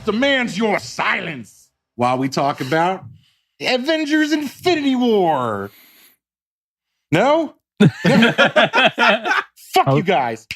demands your silence while we talk about Avengers Infinity War. No? Fuck you guys.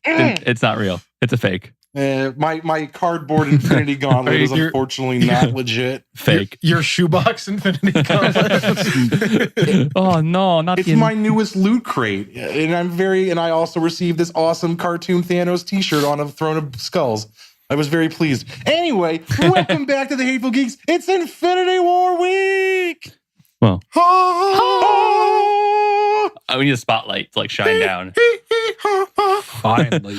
It's not real. It's a fake. My cardboard Infinity Gauntlet is unfortunately not legit. Fake. Your shoebox Infinity Gauntlet. Oh no, not it's my newest loot crate, and I also received this awesome cartoon Thanos T-shirt on a Throne of Skulls. I was very pleased. Anyway, welcome back to the Hateful Geeks. It's Infinity War week. Well, we need a spotlight to like shine down. Finally.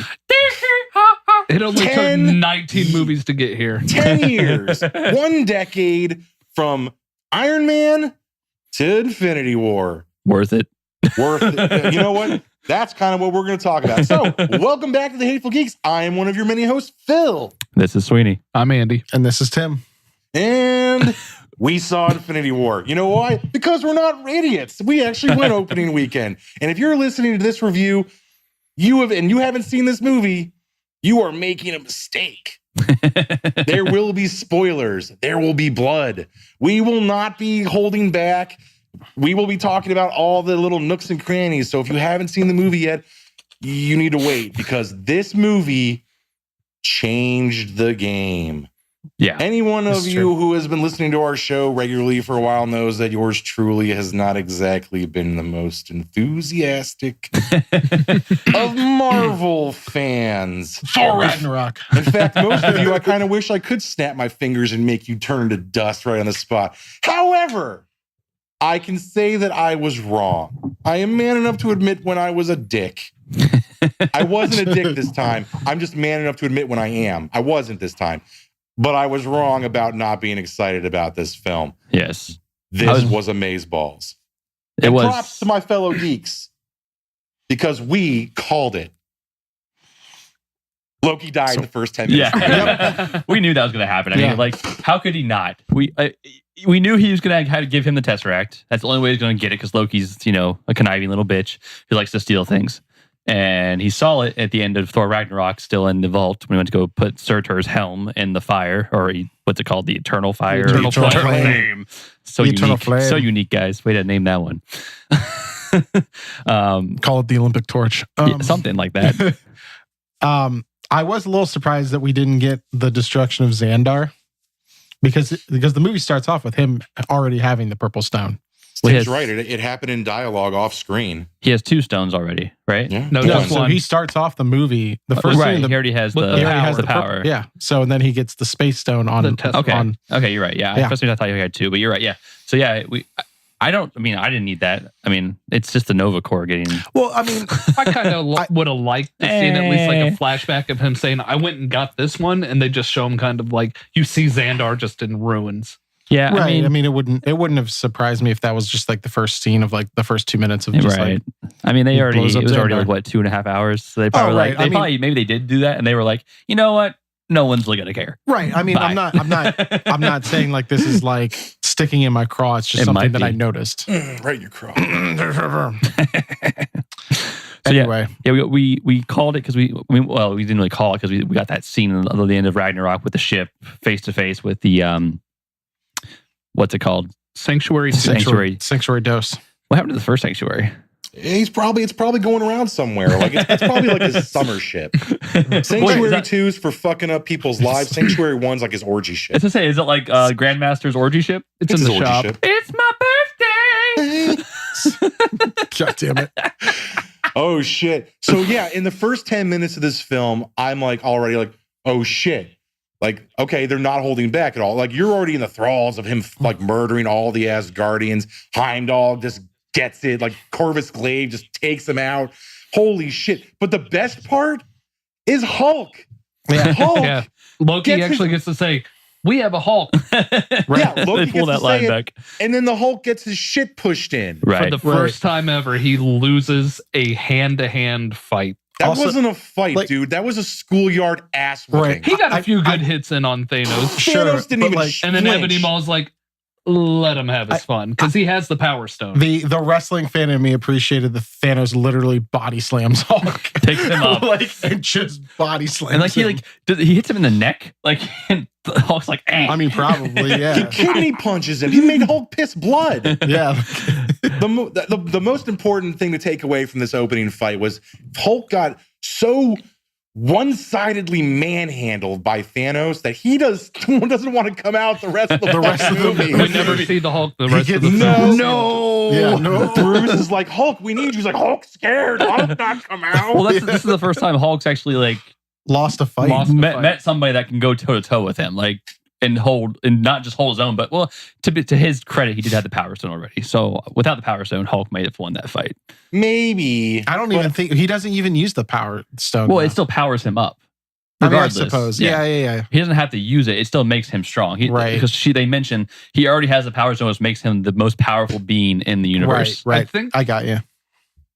It only took 19 movies to get here. 10 years, 1 decade from Iron Man to Infinity War. Worth it. Worth it. You know what? That's kind of what we're going to talk about. So, welcome back to the Hateful Geeks. I am one of your many hosts, Phil. This is Sweeney. I'm Andy. And this is Tim. And we saw Infinity War. You know why? Because we're not idiots. We actually went opening weekend. And if you're listening to this review, you haven't seen this movie, you are making a mistake. There will be spoilers. There will be blood. We will not be holding back. We will be talking about all the little nooks and crannies. So if you haven't seen the movie yet, you need to wait because this movie changed the game. Yeah. Any one of you who has been listening to our show regularly for a while knows that yours truly has not exactly been the most enthusiastic of Marvel fans. Thor Ragnarok. In fact, most of you, I kind of wish I could snap my fingers and make you turn to dust right on the spot. However, I can say that I was wrong. I am man enough to admit when I was a dick. I wasn't a dick this time. I'm just man enough to admit when I am. I wasn't this time. But I was wrong about not being excited about this film. Yes. This was amazeballs. It was. Props to my fellow geeks because we called it. Loki died in the first 10 minutes. Yeah. We knew that was going to happen. I mean, like, how could he not? We knew he was going to have to give him the Tesseract. That's the only way he's going to get it because Loki's, a conniving little bitch who likes to steal things. And he saw it at the end of Thor Ragnarok, still in the vault, when he went to go put Surtur's helm in the fire, or what's it called? The Eternal Fire? Eternal Flame. So Eternal unique. Flame. So unique, guys. Way to name that one. Call it the Olympic Torch. Something like that. I was a little surprised that we didn't get the destruction of Xandar because the movie starts off with him already having the Purple Stone. Steve's right. It happened in dialogue off screen. He has 2 stones already, right? Yeah. No, Yeah, just so one. he starts off the movie. The first right. scene, He already has With the, the power. power. Yeah. So and then he gets the space stone on. The test- Okay. Okay, you're right. Yeah. Yeah. I thought you had 2, but you're right. Yeah. So yeah, I didn't need that. I mean, it's just the Nova Corps getting. Well, I mean, I kind of would have liked to see at least like a flashback of him saying, I went and got this one, and they just show him kind of like, you see Xandar just in ruins. Yeah. right. I mean, it wouldn't have surprised me if that was just like the first scene of like the first 2 minutes of just right. like. I mean, it blows up was already Xandar. like what 2.5 hours. So they probably right. maybe they did do that, and they were like, you know what? No one's really gonna care. Right. I mean, Bye. I'm not saying like this is like sticking in my craw. It's just It something might that be. I noticed. Right in your craw. So Anyway, yeah, we called it because we didn't really call it because we got that scene at the end of Ragnarok with the ship face to face with the what's it called? Sanctuary. Sanctuary. Sanctuary dose. What happened to the first Sanctuary? It's probably going around somewhere. Like it's probably like his summer ship. Sanctuary 2's for fucking up people's lives. Sanctuary 1's like his orgy ship. I was gonna say, is it like Grandmaster's orgy ship? It's It's in the his orgy shop. ship. It's my birthday. God damn it. Oh shit. So yeah, in the first 10 minutes of this film, I'm like already like, oh shit. Like, okay, they're not holding back at all. Like you're already in the thralls of him like murdering all the Asgardians. Heimdall just gets it. Like Corvus Glaive just takes him out. Holy shit. But the best part is Hulk. Yeah. Hulk. Yeah. Loki Gets gets to say, we have a Hulk. Yeah, Loki They pull gets that to line say it, back. and then the Hulk gets his shit pushed in. Right. For the first time ever, he loses a hand-to-hand fight. That Also, wasn't a fight, like- dude. That was a schoolyard ass whipping. Right. He got a few good hits in on Thanos. Thanos didn't but even like- And then flinch. Ebony Maw's like, let him have his fun because he has the Power Stone. The wrestling fan in me appreciated the Thanos literally body slams Hulk, Takes him up. and just body slams. And like him. he hits him in the neck, like and Hulk's like, eh. I mean, probably, He yeah, kidney punches him. He made Hulk piss blood. yeah. The most important thing to take away from this opening fight was Hulk got so one-sidedly manhandled by Thanos that he doesn't want to come out the rest of the movie. We never see the Hulk the rest of the no, film. Yeah, no. Bruce is like, Hulk, we need you. He's like, Hulk's scared. I'll not come out. Well, this is the first time Hulk's actually like Lost a fight. met somebody that can go toe to toe with him, like and not just hold his own, but well, to his credit, he did have the Power Stone already. So without the Power Stone, Hulk might have won that fight. Maybe. I don't even think he doesn't even use the Power Stone. Well, now. it still powers him up. I mean, I Regardless, suppose. Yeah. He doesn't have to use it. It still makes him strong. Right. Because they mentioned he already has the Power Stone, which makes him the most powerful being in the universe. Right. I think I got you.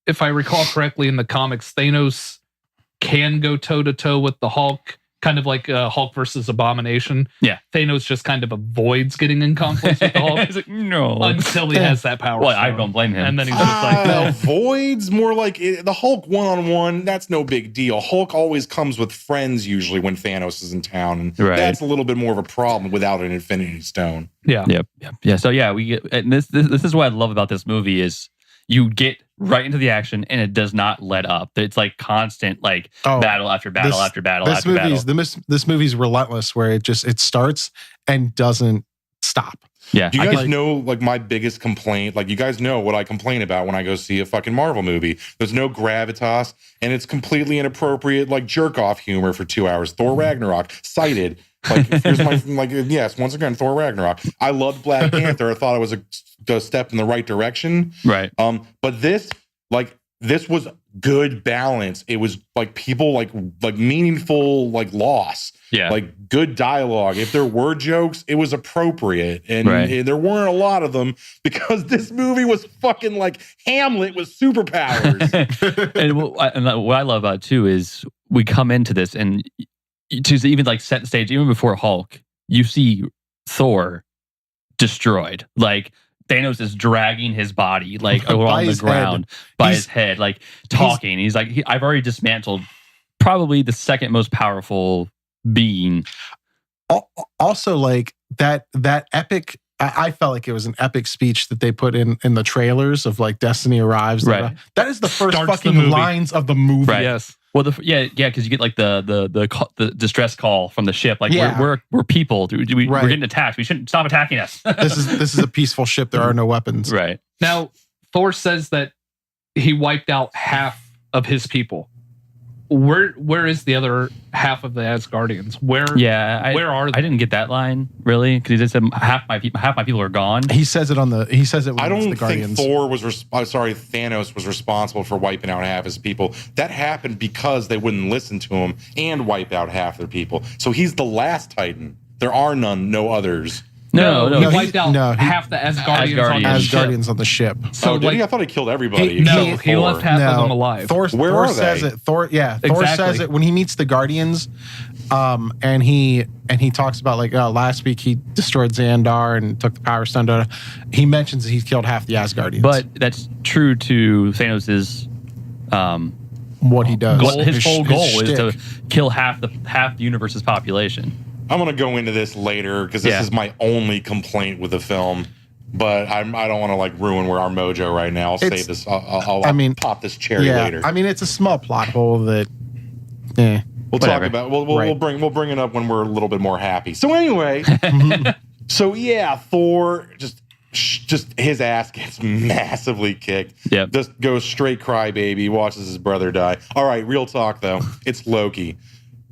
if I recall correctly in the comics, Thanos can go toe to toe with the Hulk, kind of like Hulk versus Abomination. Yeah. Thanos just kind of avoids getting in conflict with the Hulk He's like, no. until he has that power. Well, stone. I don't blame him. And then he's just like, Void's more like the Hulk one-on-one. That's no big deal. Hulk always comes with friends usually when Thanos is in town, and Right. that's a little bit more of a problem without an Infinity Stone. yeah. Yeah. So yeah, we get, and this is what I love about this movie is you get right into the action and it does not let up. It's like constant, like battle after battle after battle after battle. This movie's relentless, where it starts and doesn't stop. Yeah. Do you guys know, like, my biggest complaint? Like, you guys know what I complain about when I go see a fucking Marvel movie. There's no gravitas, and it's completely inappropriate, like, jerk-off humor for 2 hours. Thor Ragnarok, cited. Like, here's my, like, yes, once again, Thor Ragnarok. I loved Black Panther. I thought it was a step in the right direction. Right. But this was good balance. It was, like, people, like meaningful, like, loss. Yeah. Like good dialogue. If there were jokes, it was appropriate. And there weren't a lot of them because this movie was fucking like Hamlet with superpowers. and what I love about it too is we come into this and to even like set the stage, even before Hulk, you see Thor destroyed. Like Thanos is dragging his body like along the ground by his head, like talking. He's like, I've already dismantled probably the second most powerful being. Also, like that epic. I felt like it was an epic speech that they put in the trailers of like Destiny Arrives. Right. That is the first Starts fucking the movie. lines of the movie. Right. Yes. Well, because you get like the distress call from the ship. Like we're people. We're getting attacked. We shouldn't stop attacking us. This is a peaceful ship. There are no weapons. Right. Now, Thor says that he wiped out half of his people. Where is the other half of the Asgardians? Where are they? I didn't get that line really because he just said half my people are gone. He says it when I it's don't the Guardians. think Thanos was responsible for wiping out half his people. That happened because they wouldn't listen to him and wipe out half their people. So he's the last Titan. There are no others. No, he wiped out half the Asgardians on the ship. So I thought he killed everybody. He left half of them alive. Thor says it. Thor says it when he meets the Guardians, and he talks about like last week he destroyed Xandar and took the Power Stone. He mentions that he's killed half the Asgardians. But that's true to Thanos's what he does. His whole goal is to kill half the universe's population. I'm going to go into this later because this is my only complaint with the film. But I don't want to like ruin our mojo right now. I'll save this. I'll pop this cherry later. I mean, it's a small plot hole that. We'll talk about. We'll bring it up when we're a little bit more happy. So anyway, Thor just his ass gets massively kicked. Yep. Just goes straight crybaby. Watches his brother die. All right, real talk though. It's Loki.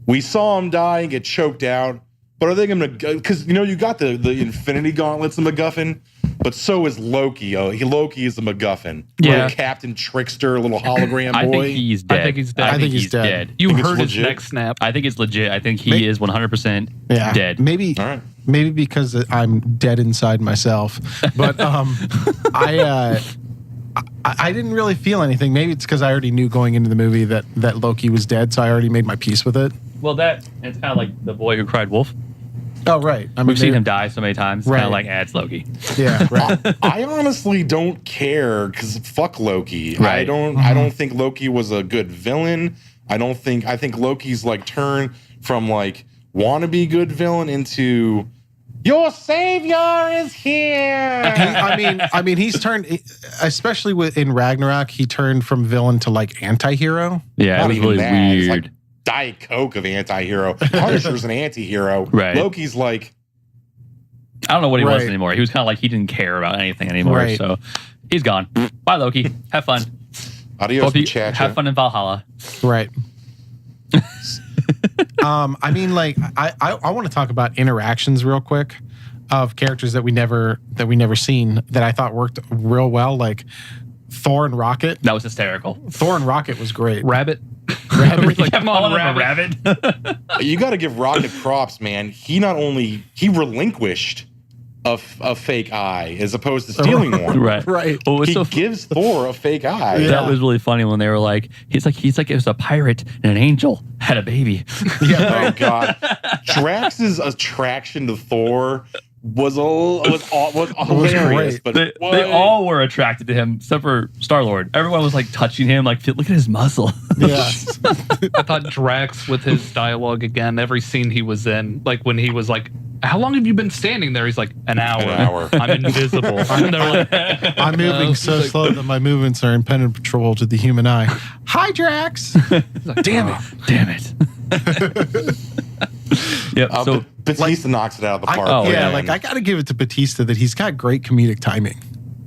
We saw him die and get choked out. But are they going to go? Because, you got the Infinity Gauntlets, the MacGuffin, but so is Loki. Loki is the MacGuffin. Yeah. Captain Trickster, little hologram boy. I think he's dead. I think he's dead. You heard his neck snap. I think it's legit. I think he is 100% dead. Maybe, all right. Maybe because I'm dead inside myself. But I didn't really feel anything. Maybe it's because I already knew going into the movie that Loki was dead, so I already made my peace with it. Well, it's kind of like the boy who cried wolf. Oh, right. I mean, we've seen him die so many times. Right. Kind of like it's Loki. Yeah, right. I honestly don't care because fuck Loki. Right. I don't think Loki was a good villain. I think Loki's like turn from like wannabe good villain into your savior is here. I mean, he's turned, especially in Ragnarok, he turned from villain to like anti-hero. Yeah, Not it was even really that. weird. It's like Diet Coke of anti-hero. Punisher's an anti-hero. Right. Loki's like, I don't know what he was Right. anymore. He was kind of like he didn't care about anything anymore. Right. So he's gone. Bye, Loki. Have fun. adios, Hope you muchacha. have fun in Valhalla. Right. I mean, like, I want to talk about interactions real quick of characters that we never seen that I thought worked real well, like Thor and Rocket. That was hysterical. Thor and Rocket was great. Rabbit. Like, Come come on, on, rabbit. You got to give Rocket props, man. He relinquished a fake eye as opposed to stealing one. Right. Right. Well, it was He so gives Thor a fake eye. Yeah. That was really funny when they were like, he's like it was a pirate and an angel had a baby. Oh God, Drax's attraction to Thor was hilarious, great. but They all were attracted to him except for Star-Lord. Everyone was like touching him, like look at his muscle. Yeah. I thought Drax with his dialogue again, every scene he was in, like when he was like, how long have you been standing there? He's like, an hour. An hour. I'm invisible. And they're like, I'm moving so like- slow that my movements are impenetrable to the human eye. Hi, Drax. damn it. Damn it. Yep. So Batista knocks it out of the park. Yeah, man. like I got to give it to Batista that he's got great comedic timing.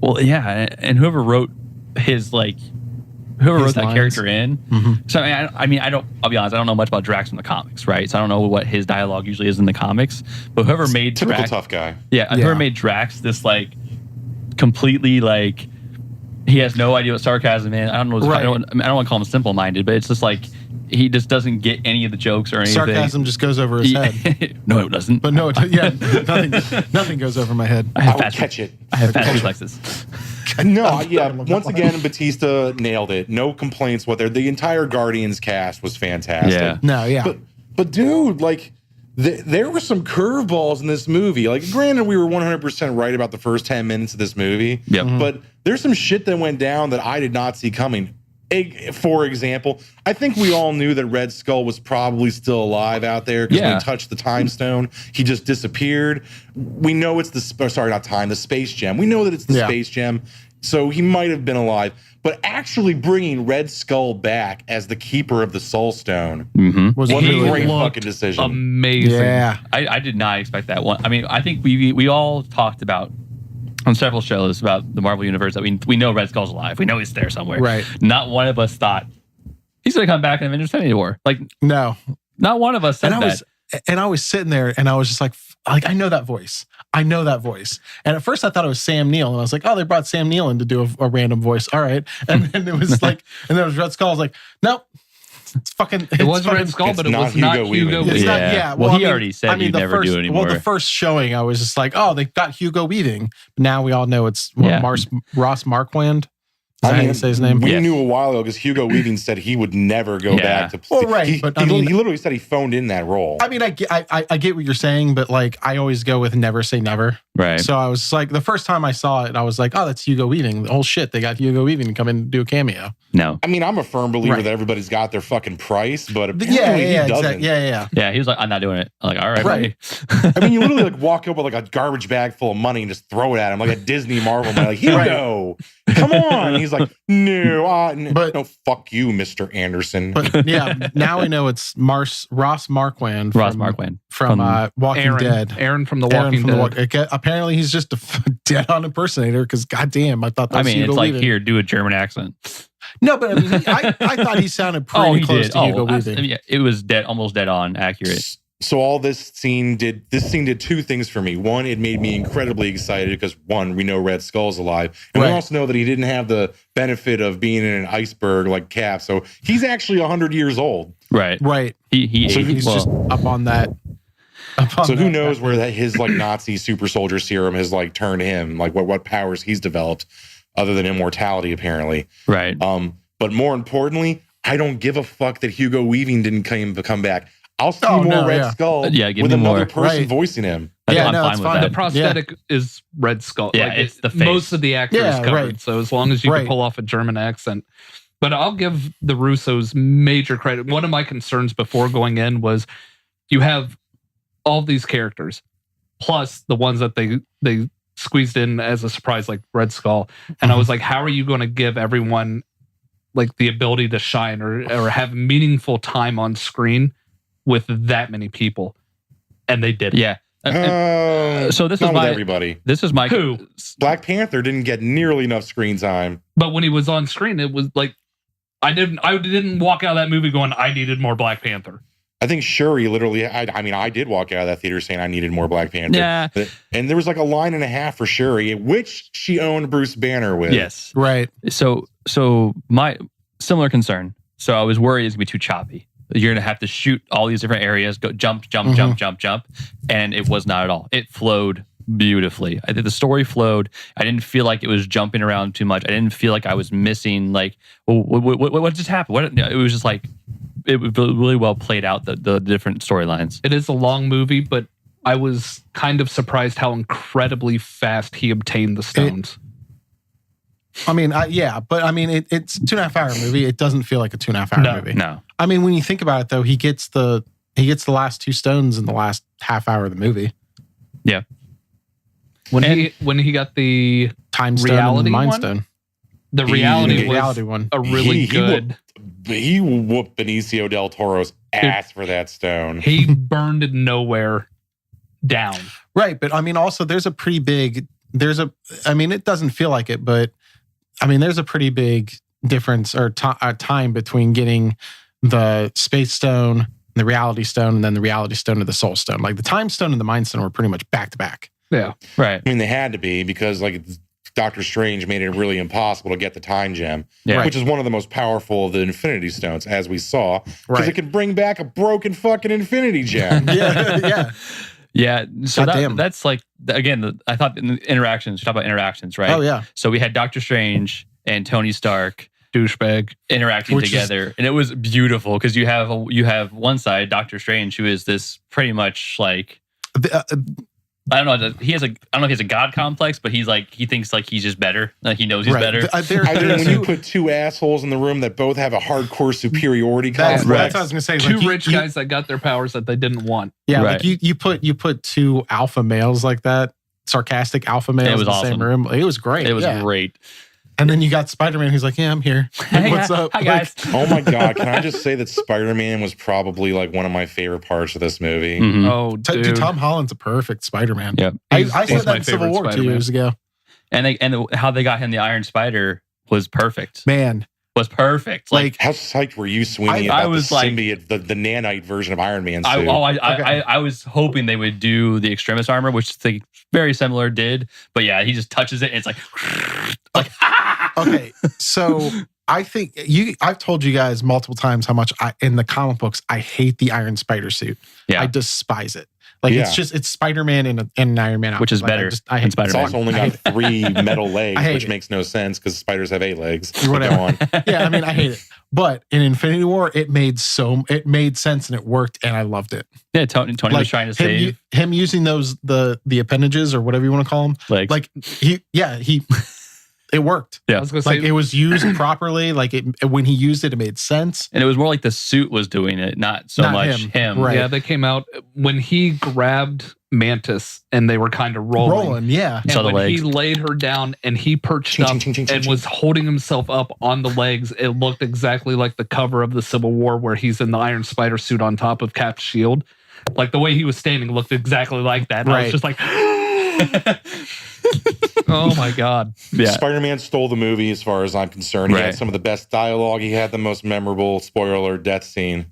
well, yeah, and whoever wrote his whoever His wrote that lines. character in. Mm-hmm. So I mean, I'll be honest, I don't know much about Drax from the comics, right? So I don't know what his dialogue usually is in the comics. But whoever made typical Drax, tough guy. yeah, whoever made Drax this like completely like he has no idea what sarcasm is. I don't know. Right. I don't want to call him simple-minded, but it's just like he just doesn't get any of the jokes or anything. Sarcasm just goes over his head. No, it doesn't. But no, nothing goes over my head. I I have will fast, catch it. I have fast reflexes. No, yeah. Once again, Batista nailed it. No complaints. The entire Guardians cast was fantastic. Yeah. No, yeah. But dude, like, there were some curveballs in this movie. Like, granted, we were 100% right about the first 10 minutes of this movie. Yep. Mm-hmm. But there's some shit that went down that I did not see coming. For example, I think we all knew that Red Skull was probably still alive out there because when he touched the time stone, he just disappeared. We know it's the space gem. We know that it's the space gem, so he might have been alive. But actually bringing Red Skull back as the keeper of the Soul Stone Was was a really great good. fucking decision. Amazing. Yeah. I did not expect that one. I mean, I think we all talked about on several shows about the Marvel Universe that we know Red Skull's alive. We know he's there somewhere. Right. Not one of us thought he's going to come back in Avengers Infinity War. Like, No. not one of us said that. And I was sitting there and I was just like, I know that voice. I know that voice. And at first I thought it was Sam Neill. And I was like, oh, they brought Sam Neill in to do a random voice. All right. And then it was like, and then it was Red Skull. I was like, nope. It's fucking. It was Red Skull, but it was not Hugo Weaving. It's not, Yeah. Well, Well, he already said he'd never do it anymore. Well, the first showing, I was just like, oh, they got Hugo Weaving. Now we all know it's Ross Marquand. Is that how you say his name? We knew a while ago because Hugo Weaving said he would never go back to. Well, right, he literally said he phoned in that role. I mean, I get what you're saying, but like I always go with never say never. Right. So I was like, the first time I saw it, I was like, oh, that's Hugo Weaving. Oh shit, they got Hugo Weaving to come in and do a cameo. No. I mean, I'm a firm believer that everybody's got their fucking price, but apparently he doesn't. Exactly. Yeah. Yeah, he was like, I'm not doing it. I'm like, all right, Right. buddy. I mean, you literally like walk up with like a garbage bag full of money and just throw it at him like a Disney Marvel man. Like, Hugo, come on. And he's like, no, fuck you, Mr. Anderson. But yeah, now we know it's Ross Marquand. From Walking Dead. Aaron from The Walking Dead. Apparently, he's just a dead-on impersonator. Because goddamn, I thought that was Hugo it's like Weaving. here, do a German accent. No, but I mean, I thought he sounded pretty close to Hugo Weaving. Yeah, it was almost dead on accurate. So all this scene did two things for me. One, it made me incredibly excited because one, we know Red Skull's alive, and we also know that he didn't have the benefit of being in an iceberg like Cap. So he's actually 100 years old. Right. He's just up on that. So who knows where his like Nazi super soldier serum has like turned him, like what powers he's developed other than immortality apparently. Right. But more importantly, I don't give a fuck that Hugo Weaving didn't come back. I'll see more Red Skull with another person voicing him. I'm fine with that. The prosthetic is Red Skull. Yeah, it's the face. Most of the actor is covered. So as long as you can pull off a German accent. But I'll give the Russos major credit. One of my concerns before going in was you have all these characters, plus the ones that they squeezed in as a surprise, like Red Skull. And I was like, how are you going to give everyone like the ability to shine or have meaningful time on screen with that many people? And they did. Yeah. So this is everybody. This is my Black Panther didn't get nearly enough screen time. But when he was on screen, it was like I didn't walk out of that movie going, I needed more Black Panther. I think Shuri literally, I did walk out of that theater saying I needed more Black Panther. Yeah. And there was like a line and a half for Shuri, which she owned Bruce Banner with. Yes. Right. So my similar concern. So I was worried it's going to be too choppy. You're going to have to shoot all these different areas, go jump. And it was not at all. It flowed beautifully. I think the story flowed. I didn't feel like it was jumping around too much. I didn't feel like I was missing, like, what just happened? It was just like, it was really well played out, the different storylines. It is a long movie, but I was kind of surprised how incredibly fast he obtained the stones. But I mean, it's a 2.5 hour movie. It doesn't feel like a 2.5 hour movie. No. I mean, when you think about it, though, he gets the last 2 stones in the last half hour of the movie. Yeah. When he got the Time Stone and the Mind Stone. The reality one. A really good. He whooped Benicio del Toro's ass for that stone. He burned nowhere down. Right, but I mean, also it doesn't feel like it, but I mean, there's a pretty big difference or time between getting the Space Stone, the Reality Stone, and then the Reality Stone to the Soul Stone. Like the Time Stone and the Mind Stone were pretty much back to back. Yeah, right. I mean, they had to be because like Doctor Strange made it really impossible to get the Time Gem, which is one of the most powerful of the Infinity Stones, as we saw, because it can bring back a broken fucking Infinity Gem. Yeah. So that's like, again, I thought in the interactions, you talk about interactions, right? Oh, yeah. So we had Doctor Strange and Tony Stark, douchebag, interacting together. And it was beautiful because you have one side, Doctor Strange, who is this pretty much like... I don't know. I don't know if he has a god complex, but he thinks like he's just better. Like he knows he's better. When you put 2 assholes in the room that both have a hardcore superiority complex. That's what I was going to say. 2 rich guys that got their powers that they didn't want. Yeah, like you put 2 alpha males like that, sarcastic alpha males in the same room. It was great. It was great. And then you got Spider-Man who's like, yeah, I'm here. What's up? Hi, guys. Oh my God. Can I just say that Spider-Man was probably like one of my favorite parts of this movie? Mm-hmm. Oh, dude. Tom Holland's a perfect Spider-Man. Yep. I said that in Civil War Spider-Man. 2 years ago. And how they got him the Iron Spider was perfect. Man. Was perfect. Like how psyched were you, Sweeney, about the symbiote, the nanite version of Iron Man suit? I was hoping they would do the Extremis armor, which they very similar did. But yeah, he just touches it and it's like Okay, so I think I've told you guys multiple times how much in the comic books I hate the Iron Spider suit. Yeah. I despise it. Like it's Spider-Man and an Iron Man outfit. Which is better than Spider-Man. It's also only got 3 metal legs, which makes no sense because spiders have 8 legs. Whatever. Yeah, I mean, I hate it. But in Infinity War, it made sense and it worked and I loved it. Yeah, Tony was trying to save him using those the appendages or whatever you want to call them. Legs. Like it worked. Yeah, I was gonna say, it was used properly. Like when he used it, it made sense. And it was more like the suit was doing it, not much him. Right. Yeah, they came out when he grabbed Mantis and they were kind of rolling. Yeah. And when he laid her down and he perched up and was holding himself up on the legs, it looked exactly like the cover of the Civil War where he's in the Iron Spider suit on top of Cap's shield. Like the way he was standing looked exactly like that. And I was just like, oh my God. Yeah. Spider-Man stole the movie as far as I'm concerned. He had some of the best dialogue. He had the most memorable, spoiler alert, death scene.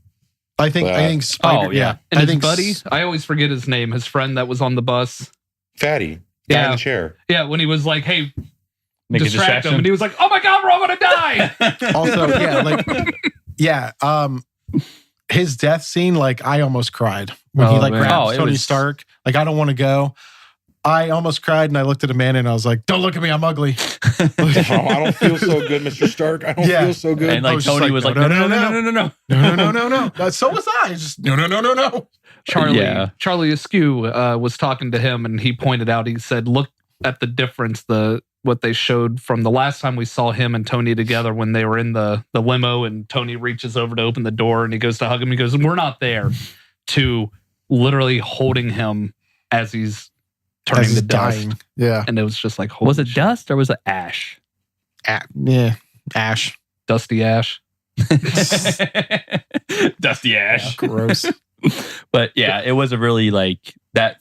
I think Spider. And his buddy, I always forget his name. His friend that was on the bus, Fatty, guy in the chair. Yeah, when he was like, "Hey, distract him," and he was like, "Oh my God, we're all gonna die." Also, his death scene, like I almost cried when he grabs Tony Stark. Like I don't want to go. I almost cried and I looked at Amanda and I was like, "Don't look at me, I'm ugly." I don't feel so good, Mr. Stark. I don't feel so good. And like Tony was like, no. So was I. Just no. Charlie Askew was talking to him and he pointed out, he said, look at the difference, what they showed from the last time we saw him and Tony together when they were in the limo and Tony reaches over to open the door and he goes to hug him. He goes, we're not there, to literally holding him as he's turning to dust. Dying. Yeah. And it was just like, was it dust or was it ash? Ash. Dusty ash. Dusty ash. Yeah, gross. But yeah, it was a really like that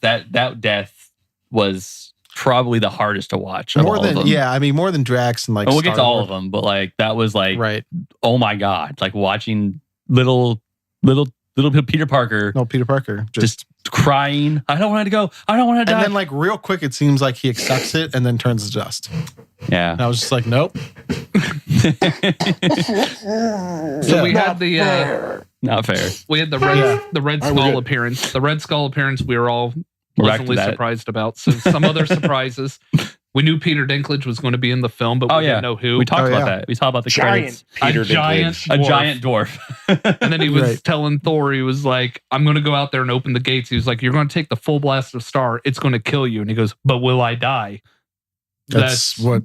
death was probably the hardest to watch. More than Drax and like. We'll get to all of them, but like that was like, right. Oh my God! Like watching little Peter Parker. No, Peter Parker just crying. I don't want to go. I don't want to die. And then like real quick, it seems like he accepts it and then turns to dust. Yeah. And I was just like, nope. So we had the not fair. We had the Red Skull appearance. The Red Skull appearance we were all pleasantly surprised about. So some other surprises. We knew Peter Dinklage was going to be in the film, but we didn't know who. We talked about that. We talked about the credits. A giant dwarf. And then he was telling Thor, he was like, I'm going to go out there and open the gates. He was like, you're going to take the full blast of Star. It's going to kill you. And he goes, but will I die? That's what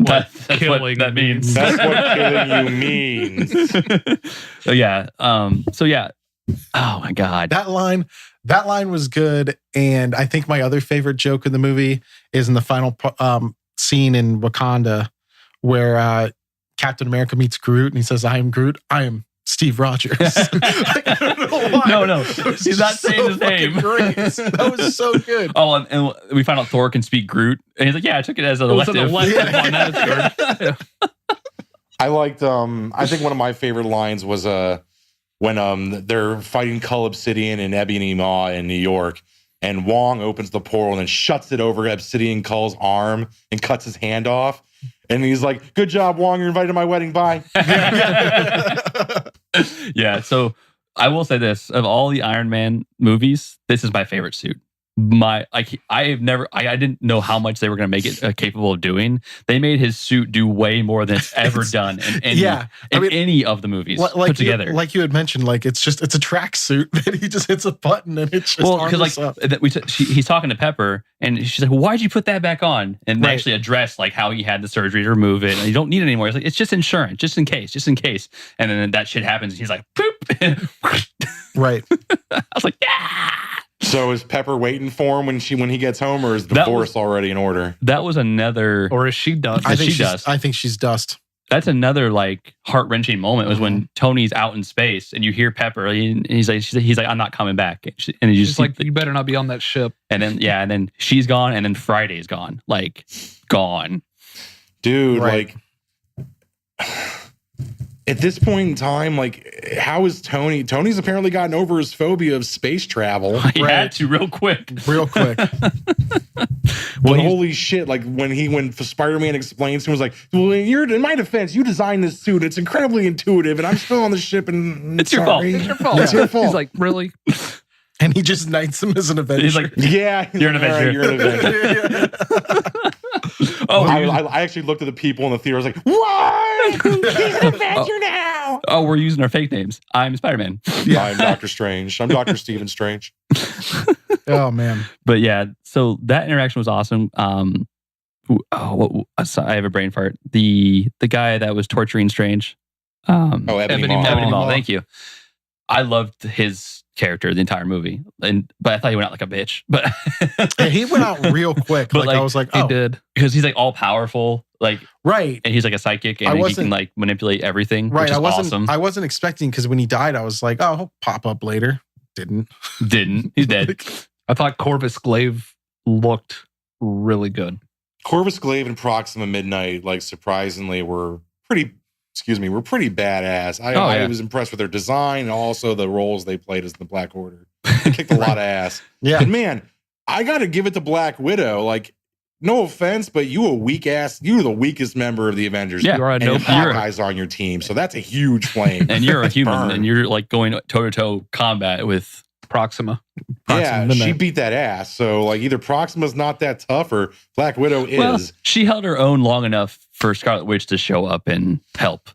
killing that means. That's what killing you means. So yeah. Oh my God. That line was good. And I think my other favorite joke in the movie is in the final scene in Wakanda where Captain America meets Groot and he says, I am Groot. I am Steve Rogers. I don't know why. No. He's not saying his name. Great. That was so good. Oh, and we found out Thor can speak Groot. And he's like, yeah, I took it as an elective. I liked, I think one of my favorite lines was when they're fighting Cull Obsidian and Ebony Maw in New York. And Wong opens the portal and then shuts it over Obsidian Cull's arm and cuts his hand off. And he's like, good job, Wong. You're invited to my wedding. Bye. Yeah. So I will say this. Of all the Iron Man movies, this is my favorite suit. I didn't know how much they were going to make it capable of doing. They made his suit do way more than it's ever done in any of the movies put together. Like you had mentioned, like it's a track suit that he just hits a button and it's just he's talking to Pepper and she's like, well, why'd you put that back on? And they actually address like how he had the surgery to remove it and you don't need it anymore. It's like, it's just insurance, just in case. And then that shit happens and he's like, poop. Right. I was like, yeah. So is Pepper waiting for him when he gets home, or is divorce already in order? That was another, or is she dust? I think she's dust. That's another like heart-wrenching moment was when Tony's out in space and you hear Pepper and he's like, I'm not coming back. And she's like, you better not be on that ship. And then she's gone and then Friday's gone. Like gone. Dude, like at this point in time, like, how is Tony? Tony's apparently gotten over his phobia of space travel. He had to real quick. Well, holy shit! Like when Spider-Man explains to him, was like, "Well, in my defense, you designed this suit. It's incredibly intuitive, and I'm still on the ship. And it's your fault. It's your fault. It's your fault." He's like, really? And he just knights him as an Avenger. He's like, yeah, you're an Avenger. Right, you're an Avenger. Oh, I actually looked at the people in the theater. I was like, "What? He's an Avenger now!" Oh, we're using our fake names. I'm Spider-Man. Yeah. I'm Doctor Strange. I'm Dr. Stephen Strange. Oh man! But yeah, so that interaction was awesome. I have a brain fart. The guy that was torturing Strange. Ebony Maw. Thank you. I loved his character the entire movie, but I thought he went out like a bitch. But he went out real quick. But I was like, oh, he did, because he's like all powerful, like right, and he's like a psychic, and he can like manipulate everything. Right, which is awesome. I wasn't expecting, because when he died, I was like, oh, he'll pop up later. Didn't. He's dead. I thought Corvus Glaive looked really good. Corvus Glaive and Proxima Midnight, like, surprisingly, were pretty badass. I was impressed with their design and also the roles they played as the Black Order. They kicked a lot of ass. Yeah. And man, I got to give it to Black Widow. Like, no offense, but you're the weakest member of the Avengers. Yeah, and Hawkeye's on your team, so that's a huge flame. And you're a human, and you're like going toe-to-toe combat with Proxima. Yeah, she beat that ass. So like either Proxima's not that tough or Black Widow is. Well, she held her own long enough for Scarlet Witch to show up and help.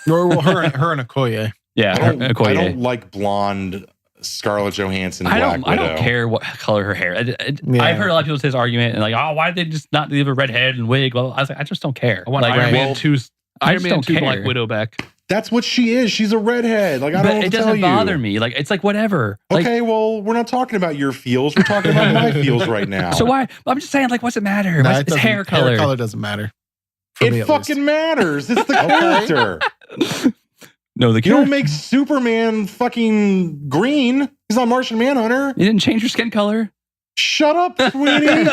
Or her and Okoye. Yeah, I don't like blonde Scarlett Johansson. I don't care what color her hair. I've heard a lot of people say this argument and like, oh, why did they just not leave a red head and wig? Well, I was like, I just don't care. I want like, Iron Man 2's I just don't care. Black Widow back. That's what she is. She's a redhead. Like I don't know what to tell you. It doesn't bother me. Like it's like whatever. Okay, well, we're not talking about your feels. We're talking about my feels right now. So why? I'm just saying, like, what's it matter? No, it's hair color. Hair color doesn't matter. It fucking matters. It's the character. No, you don't make Superman fucking green. He's not Martian Manhunter. You didn't change your skin color. Shut up, sweetie.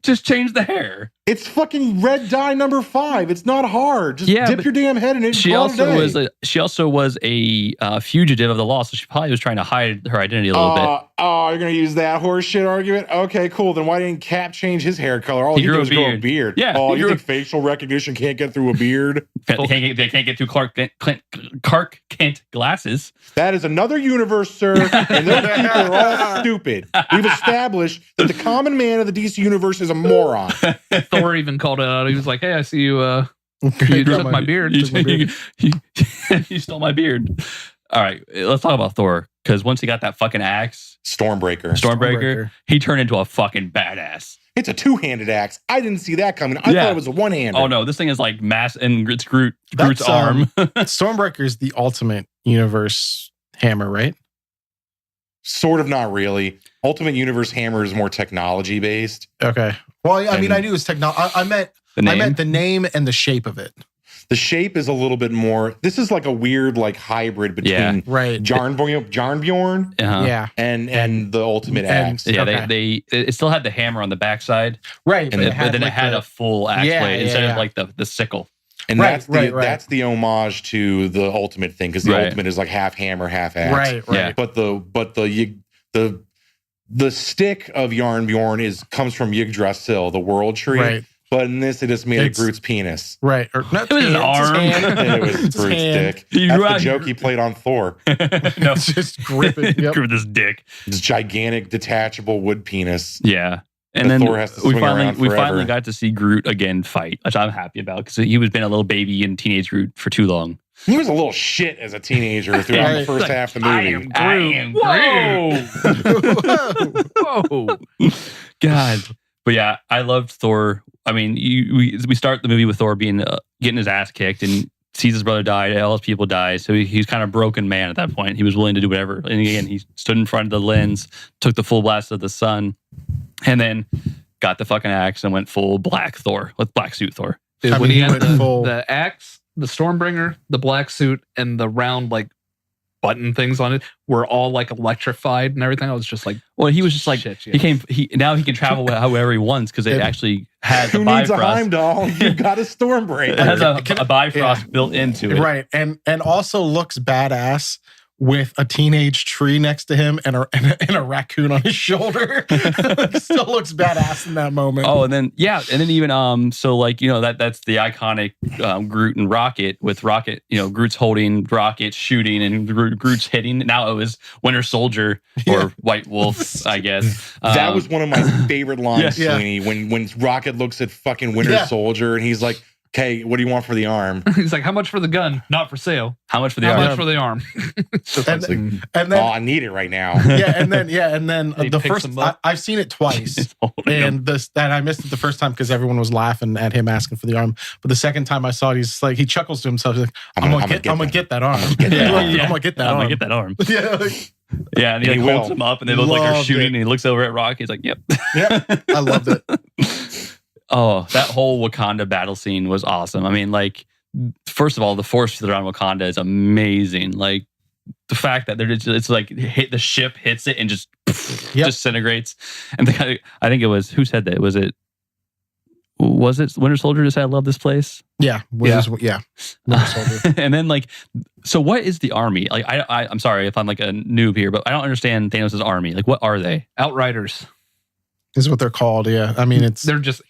Just change the hair. It's fucking red dye number 5. It's not hard. Just dip your damn head in it. She also was a fugitive of the law, so she probably was trying to hide her identity a little bit. Oh, you're gonna use that horse shit argument? Okay, cool. Then why didn't Cap change his hair color? All he did was grow a beard. Yeah. Oh, you think facial recognition can't get through a beard? They can't get through Clark Kent glasses. That is another universe, sir. And those people are all stupid. We've established that the common man of the DC universe is a moron. Thor even called it out. He was like, "Hey, I see you. You took my beard. You stole my beard." All right, let's talk about Thor because once he got that fucking axe, Stormbreaker, he turned into a fucking badass. It's a two-handed axe. I didn't see that coming. I thought it was a one-handed. Oh no, this thing is like mass, and it's Groot's arm. Stormbreaker is the ultimate universe hammer, right? Sort of, not really. Ultimate Universe Hammer is more technology based. Okay. Well, I mean, I knew it was technology. I meant the name and the shape of it. The shape is a little bit more. This is like a weird like hybrid between Jarnbjorn and the Ultimate Axe. Yeah, it still had the hammer on the backside, right? But then it had a full axe blade instead of like the sickle. And that's the homage to the Ultimate thing because the Ultimate is like half hammer, half axe. Right. But the stick of Jarnbjorn comes from Yggdrasil, the World Tree. Right. But in this, it is made of Groot's penis. Right. Or not it was an arm. It was Groot's dick. That's the joke he played on Thor. No, just grip it. Grip this dick. This gigantic detachable wood penis. Yeah. And then Thor has to we finally got to see Groot again fight, which I'm happy about because he was been a little baby and teenage Groot for too long. He was a little shit as a teenager throughout the first half of the movie. I am Groot. Whoa. God. But yeah, I loved Thor. I mean, we start the movie with Thor being getting his ass kicked and sees his brother die, all his people die. So he's kind of a broken man at that point. He was willing to do whatever. And again, he stood in front of the lens, took the full blast of the sun, and then got the fucking axe and went full black Thor, with black suit Thor. Dude, when he had the axe, the Stormbringer, the black suit, and the round like button things on it were all like electrified and everything. I was just like, well, he was just like, shit, now he can travel however he wants because it actually has Who a Bifrost. Who needs a Heimdall? You've got a Stormbreaker. It has a Bifrost built into it. Right. And also looks badass with a teenage tree next to him and a raccoon on his shoulder. Still looks badass in that moment. Oh, and then even so like, you know, that's the iconic Groot and Rocket with Rocket, you know, Groot's holding Rocket shooting and Groot's hitting. Now it was Winter Soldier or White Wolf, I guess. That was one of my favorite lines, Sweeney, when Rocket looks at fucking Winter Soldier and he's like, "Okay, what do you want for the arm?" He's like, "How much for the gun? Not for sale. How much for the arm? How much for the arm?" and then, I need it right now. And then the first I've seen it twice, and I missed it the first time because everyone was laughing at him asking for the arm. But the second time I saw it, he's like, he chuckles to himself. He's like, "I'm gonna get that arm. I'm gonna get that arm. Yeah." Yeah, and he holds him up, and they both like are shooting, and he looks over at Rock. He's like, "Yep, I loved it." Oh, that whole Wakanda battle scene was awesome. I mean, like, first of all, the force field around Wakanda is amazing. Like, the fact that it's like the ship hits it and just disintegrates. And I think it was, who said that? Was it Winter Soldier just said, "I love this place"? Yeah. Winter Soldier. And then like, so what is the army? Like, I'm sorry if I'm like a noob here, but I don't understand Thanos' army. Like, what are they? Outriders is what they're called. Yeah. I mean, they're just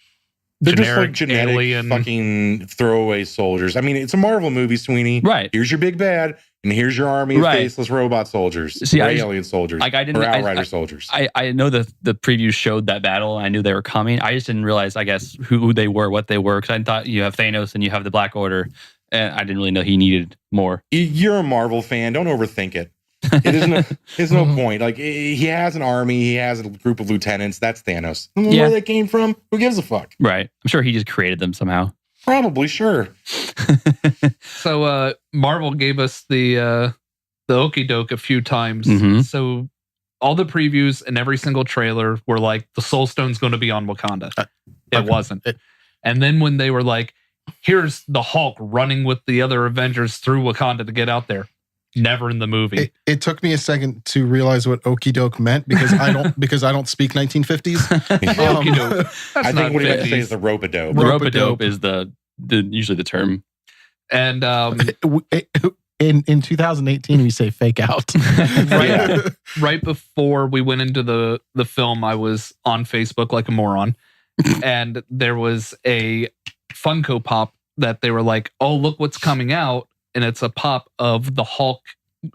They're just generic like genetic alien fucking throwaway soldiers. I mean, it's a Marvel movie, Sweeney. Right. Here's your big bad, and here's your army of faceless robot soldiers. See, or alien soldiers. Like I didn't. Or Outrider soldiers. I know the preview showed that battle. And I knew they were coming. I just didn't realize, I guess, who they were, what they were. Because I thought you have Thanos and you have the Black Order. And I didn't really know he needed more. You're a Marvel fan. Don't overthink it. There's no point. Like, he has an army. He has a group of lieutenants. That's Thanos. Where they came from, who gives a fuck? Right. I'm sure he just created them somehow. Probably, sure. So Marvel gave us the okie doke a few times. So all the previews and every single trailer were like, the Soul Stone's going to be on Wakanda. It wasn't. And then when they were like, here's the Hulk running with the other Avengers through Wakanda to get out there. Never in the movie. It took me a second to realize what okie doke meant because I don't speak 1950s. Okie doke. I think what he meant to say is the rope-a-dope. Rope-a-dope is usually the term. And in 2018 we say fake out. Right before we went into the film, I was on Facebook like a moron, and there was a Funko Pop that they were like, "Oh, look what's coming out." And it's a pop of the Hulk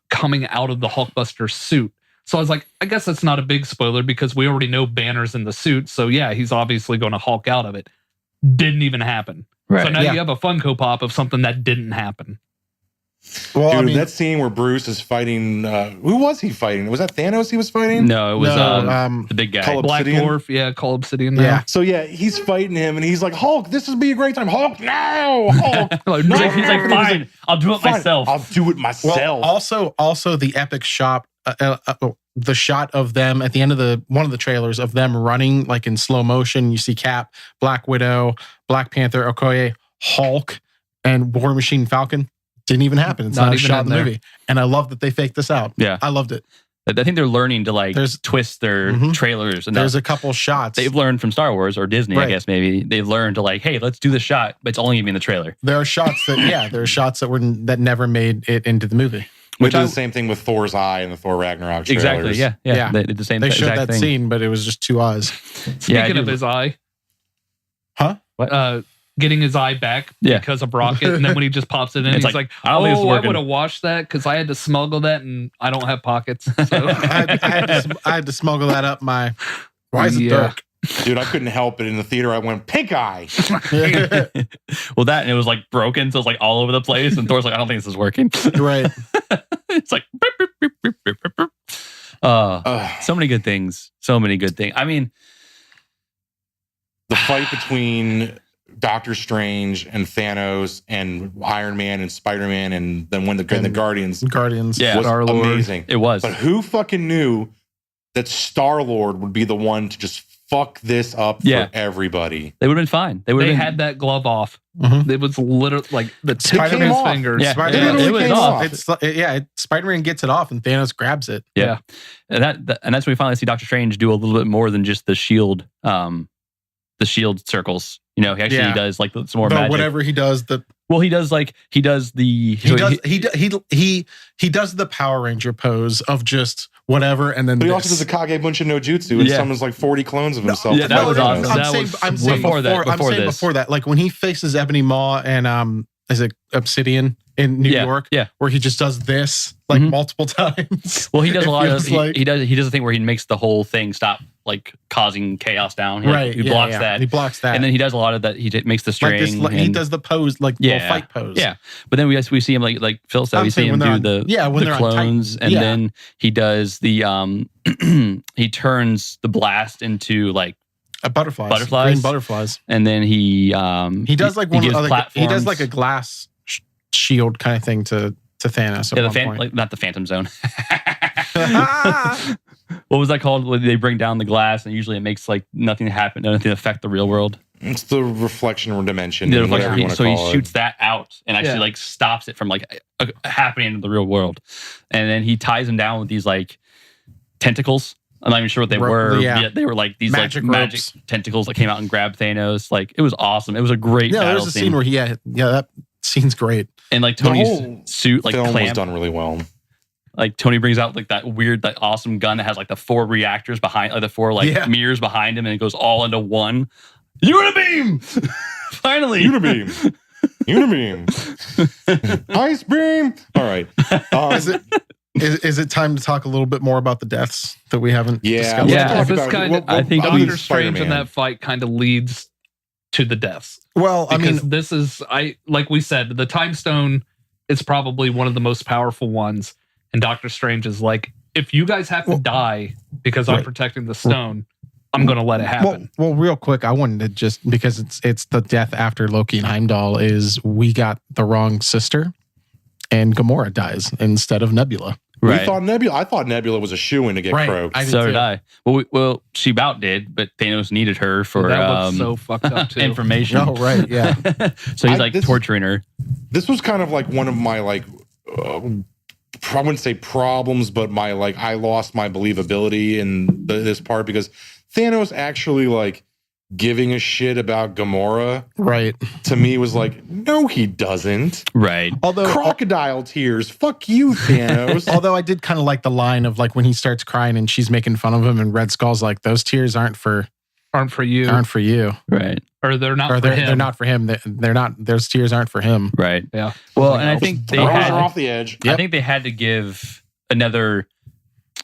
coming out of the Hulkbuster suit. So I was like, I guess that's not a big spoiler because we already know Banner's in the suit. So yeah, he's obviously going to Hulk out of it. Didn't even happen. Right. So now you have a Funko Pop of something that didn't happen. Well, dude, I mean, that scene where Bruce is fighting, who was he fighting? Was that Thanos he was fighting? No, it was the big guy. Black Dwarf, yeah, Call Obsidian. Yeah. So yeah, he's fighting him and he's like, Hulk, this would be a great time. Hulk, no! Hulk! No. He's like, fine, I'll do it myself. I'll do it myself. Well, also the epic shot, the shot of them at the end of one of the trailers of them running like in slow motion. You see Cap, Black Widow, Black Panther, Okoye, Hulk, and War Machine Falcon. Didn't even happen. It's not a shot in the movie. And I love that they faked this out. Yeah. I loved it. I think they're learning to twist their trailers. And there's a couple shots. They've learned from Star Wars or Disney, I guess maybe. They've learned to hey, let's do the shot, but it's only going to be in the trailer. There are shots that never made it into the movie. Which is the same thing with Thor's eye and the Thor Ragnarok trailers. Exactly, yeah. They did the same thing. They showed that scene, but it was just two eyes. Speaking of his eye. Huh? What? Getting his eye back because of Rocket, and then when he just pops it in, he's like, I would have washed that because I had to smuggle that and I don't have pockets. So. I had to smuggle that up my... Why is it dark? Dude, I couldn't help it. In the theater, I went, pink eye. Well, that, and it was broken, so it was all over the place, and Thor's like, I don't think this is working. Right. It's like... so many good things. So many good things. I mean... The fight between... Doctor Strange and Thanos and Iron Man and Spider-Man and then when the Guardians was amazing. It was. But who fucking knew that Star-Lord would be the one to just fuck this up for everybody? They would have been fine. They had that glove off. It was literally the tip of his fingers. Yeah, it was off. Spider-Man gets it off and Thanos grabs it. Yeah. And that's when we finally see Doctor Strange do a little bit more than just the shield circles. He actually does some more magic. Whatever he does, he does the Power Ranger pose of just whatever, and then he also does a Kage Bunshin no Jutsu and summons 40 clones of himself. Yeah, that was awesome. I'm saying before that, like when he faces Ebony Maw and is it Obsidian in New York? Yeah, where he just does this multiple times. Well, he does a lot of he does a thing where he makes the whole thing stop causing chaos down. He blocks that. He blocks that. And then he does a lot of that. He makes the string. He does the pose, little fight pose. Yeah. But then we see him like Phil said, we see him do the clones, and then he does the he turns the blast into butterflies, green butterflies, and then he does he does a glass shield kind of thing to Thanos. Not the Phantom Zone. What was that called? When they bring down the glass, and usually it makes nothing happen, nothing affect the real world. It's the reflection or dimension. So he shoots that out and actually stops it from happening in the real world, and then he ties them down with these tentacles. I'm not even sure what they were. Yeah. They were these magic tentacles that came out and grabbed Thanos. It was awesome. It was a great battle there's a scene where that scene's great. And Tony's suit film was done really well. Tony brings out that weird, awesome gun that has the 4 reactors behind, the 4 mirrors behind him, and it goes all into one. Unibeam! Finally. Unibeam. Ice beam. All right. Is it time to talk a little bit more about the deaths that we haven't discussed? I think Doctor Strange in that fight kind of leads to the deaths. Well, this is like we said, the Time Stone is probably one of the most powerful ones, and Doctor Strange is like, if you guys have to die because I'm protecting the stone, I'm going to let it happen. Well, real quick, I wanted to just, because it's the death after Loki and Heimdall, is we got the wrong sister, and Gamora dies instead of Nebula. Right. I thought Nebula was a shoo-in to get croaked. So did I. Well, she about did, but Thanos needed her for so fucked up too. Information. Oh, right, yeah. So he's torturing her. This was kind of like one of my I wouldn't say problems, but my I lost my believability in this part, because Thanos actually giving a shit about Gamora, right, to me was no, he doesn't. Right. Although crocodile tears, fuck you, Thanos. Although I did kind of like the line of when he starts crying and she's making fun of him, and Red Skull's like, those tears aren't for you. Right. Or they're not for him. They're not for him. They're not, those tears aren't for him. Right. Yeah. Well, and I think they had off the edge. I think they had to give another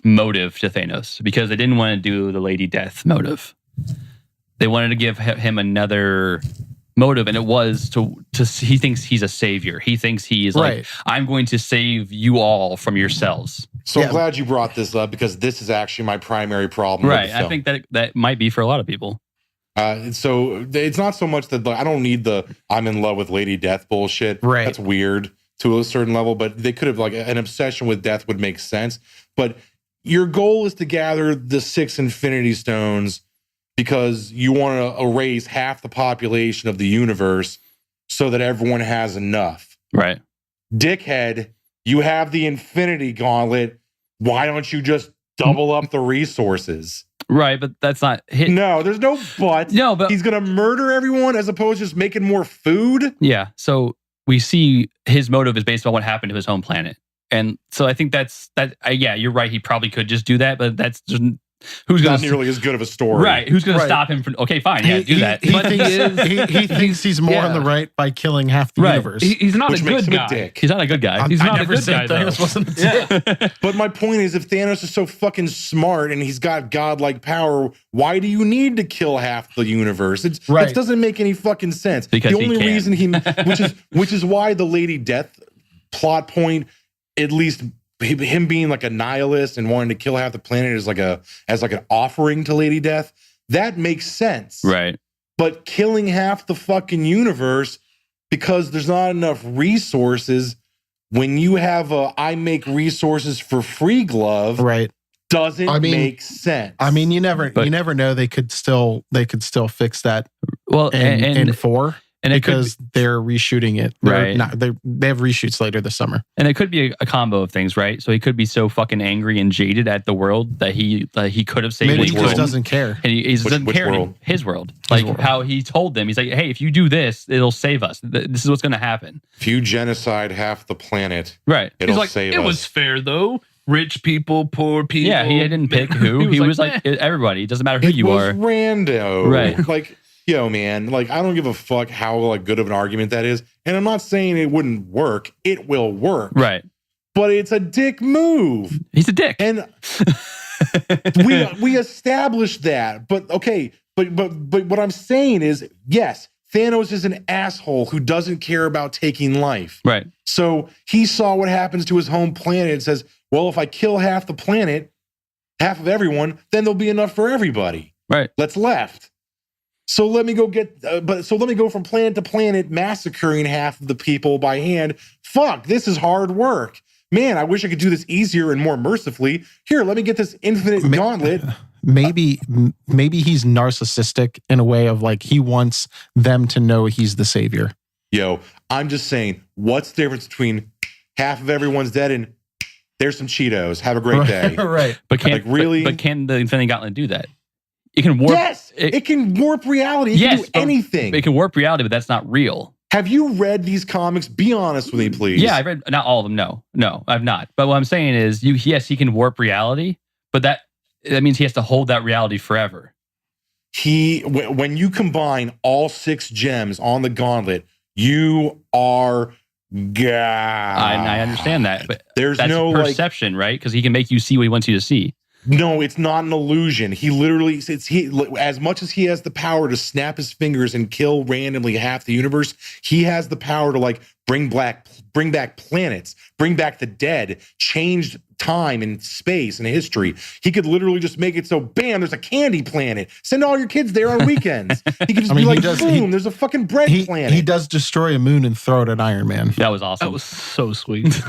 motive to Thanos, because they didn't want to do the Lady Death motive. They wanted to give him another motive, and it was to he thinks he's a savior. He thinks he is I'm going to save you all from yourselves. So I'm glad you brought this up, because this is actually my primary problem. Right. I think that might be for a lot of people. So it's not so much that I don't need the I'm in love with Lady Death bullshit. Right. That's weird to a certain level, but they could have an obsession with death would make sense. But your goal is to gather the 6 Infinity Stones because you want to erase half the population of the universe so that everyone has enough. Right. Dickhead, you have the Infinity Gauntlet. Why don't you just double up the resources? Right, but that's not... No, there's no but. No, but... He's going to murder everyone as opposed to just making more food? Yeah, so we see his motive is based on what happened to his home planet. And so I think yeah, you're right. He probably could just do that, but that's just... Who's not nearly as good of a story. Right. Who's going to stop him from... Okay, fine. Yeah, do that. He thinks he's more on the right by killing half the universe. He's not a good guy. Dick. He's not a good guy. He's not a good guy, Thanos wasn't a dick. But my point is, if Thanos is so fucking smart and he's got godlike power, why do you need to kill half the universe? It doesn't make any fucking sense. Because the only reason which is why the Lady Death plot point, at least him being a nihilist and wanting to kill half the planet as an offering to Lady Death, that makes sense. Right. But killing half the fucking universe because there's not enough resources, when you have I make resources for free glove, doesn't make sense. I mean, you never know. They could still fix that. Well, in 4. And because they're reshooting it. Right. They have reshoots later this summer. And it could be a combo of things, right? So he could be so fucking angry and jaded at the world that he could have saved Maybe his he just doesn't care. And he doesn't care in his world. How he told them, he's like, hey, if you do this, it'll save us. This is what's going to happen. If you genocide half the planet, it'll save us. It was fair, though. Rich people, poor people. Yeah, he didn't pick who. He was like everybody. It doesn't matter who you are. It was rando. Right. Yo, man, I don't give a fuck how good of an argument that is. And I'm not saying it wouldn't work. It will work. Right. But it's a dick move. He's a dick. And we established that. But okay, but what I'm saying is, yes, Thanos is an asshole who doesn't care about taking life. Right. So he saw what happens to his home planet and says, well, if I kill half the planet, half of everyone, then there'll be enough for everybody. Right. That's left. So let me go from planet to planet, massacring half of the people by hand. Fuck, this is hard work. Man, I wish I could do this easier and more mercifully. Here, let me get this infinite gauntlet. Maybe he's narcissistic in a way of he wants them to know he's the savior. Yo, I'm just saying, what's the difference between half of everyone's dead and there's some Cheetos? Have a great day. Right. But can the Infinity Gauntlet do that? It can warp. Yes, it can warp reality. It can do anything. It can warp reality, but that's not real. Have you read these comics? Be honest with me, please. Yeah, I've read not all of them. No, I've not. But what I'm saying is, yes, he can warp reality, but that means he has to hold that reality forever. when you combine all 6 gems on the gauntlet, you are God. I understand that, but there's that's no perception, right? Because he can make you see what he wants you to see. No, it's not an illusion. He literally, as much as he has the power to snap his fingers and kill randomly half the universe, he has the power to like bring back planets, bring back the dead, change time and space and history. He could literally just make it so, bam, there's a candy planet. Send all your kids there on weekends. He could just be like, boom, there's a fucking bread planet. He does destroy a moon and throw it at Iron Man. That was awesome. That was so sweet.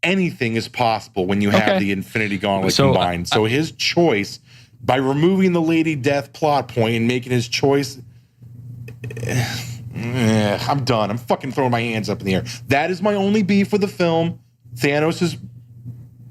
Anything is possible when you have the Infinity Gauntlet combined. So his choice, by removing the Lady Death plot point and making his choice, I'm done. I'm fucking throwing my hands up in the air. That is my only beef with the film. Thanos'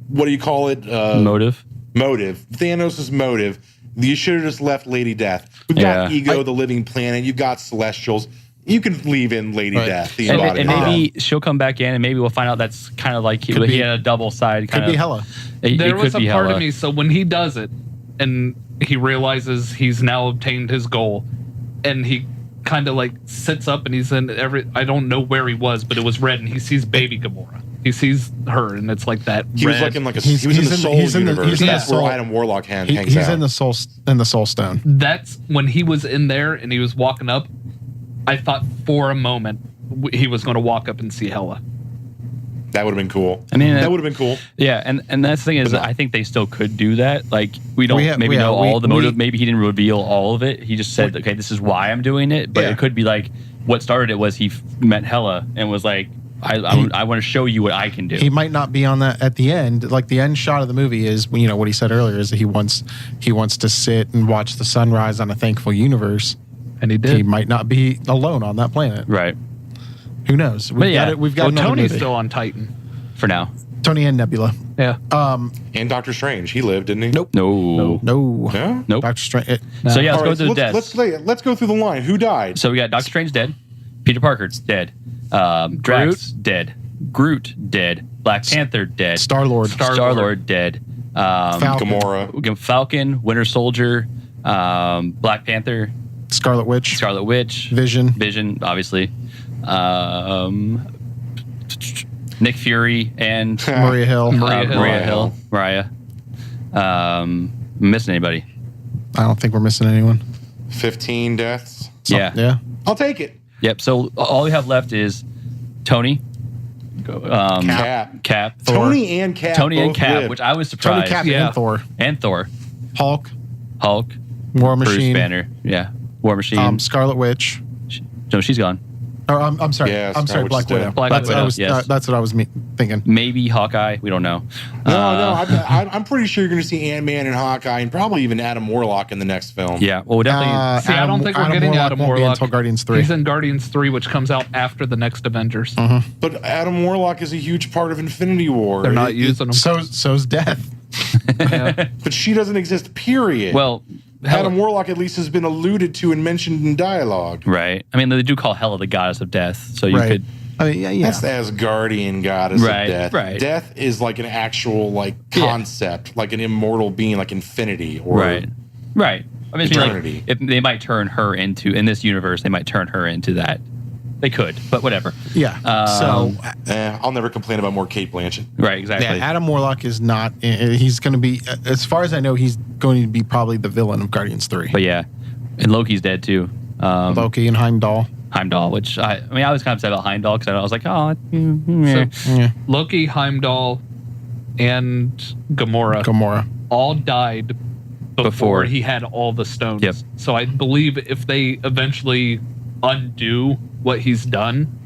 what do you call it? Motive. Thanos' motive. You should have just left Lady Death. We've got Ego, the living planet. You've got Celestials. You can leave in Lady Death. And maybe she'll come back in, and maybe we'll find out that's kind of like he had a double side. Could be Hela. There was a part of me, so when he does it, and he realizes he's now obtained his goal, and he kind of like sits up, and he's in I don't know where he was, but it was red, and he sees baby Gamora. He sees her, and it's like that. He was looking like he was in the Soul universe. That's where Adam Warlock hangs out. He's in the Soul Stone. That's when he was in there, and he was walking up. I thought for a moment he was going to walk up and see Hela. That would have been cool. I mean, that would have been cool. Yeah, and that's the thing is, I think they still could do that. Like, we don't know all the motive. Maybe he didn't reveal all of it. He just said, okay, this is why I'm doing it. But it could be like, what started it was he met Hela and was like, I want to show you what I can do. He might not be on that at the end. Like, the end shot of the movie is, what he said earlier is that he wants to sit and watch the sunrise on a thankful universe. And he did. He might not be alone on that planet. Right. Who knows? We've got Tony's still on Titan. For now. Tony and Nebula. Yeah. And Doctor Strange. He lived, didn't he? Nope. No. Nope. Doctor Strange. So yeah, let's go through the deaths. Let's go through the line. Who died? So we got Doctor Strange dead. Peter Parker's dead. Drax dead. Groot dead. Black Panther dead. Star-Lord dead. Gamora. Winter Soldier. Black Panther. Scarlet Witch. Vision, obviously. Nick Fury and Maria Hill. Mariah. Missing anybody? I don't think we're missing anyone. 15 deaths. Yeah. I'll take it. Yep. So all we have left is Tony. Cap. Tony and Cap. Lived. Which I was surprised. Tony, Cap, and Thor. Hulk. War Machine. Bruce Banner. Yeah. War Machine. Scarlet Witch. No, she's gone. Or I'm sorry. Yeah, I'm sorry. Black Widow. That's what I was thinking. Maybe Hawkeye. We don't know. I'm pretty sure you're going to see Ant-Man and Hawkeye, and probably even Adam Warlock in the next film. Yeah. Well, definitely. I don't think we're getting Adam Warlock until Guardians 3. He's in Guardians 3, which comes out after the next Avengers. But Adam Warlock is a huge part of Infinity War. They're not using him. So's Death. But she doesn't exist. Period. Well. Adam Warlock at least has been alluded to and mentioned in dialogue. Right. I mean, they do call Hela the goddess of death, so you could. I mean, yeah. That's the Asgardian goddess of death. Right. Death is like an actual concept, like an immortal being, like infinity or right. I mean, eternity. If they might turn her into in this universe, they might turn her into that. They could, but whatever. Yeah. I'll never complain about more Cate Blanchett. Right. Exactly. Yeah. Adam Warlock is not. He's going to be, as far as I know, he's going to be probably the villain of Guardians 3. But yeah, and Loki's dead too. Loki and Heimdall, which I was kind of sad about Heimdall because I was like, Loki, Heimdall, and Gamora all died before he had all the stones. Yep. So I believe if they eventually undo what he's done,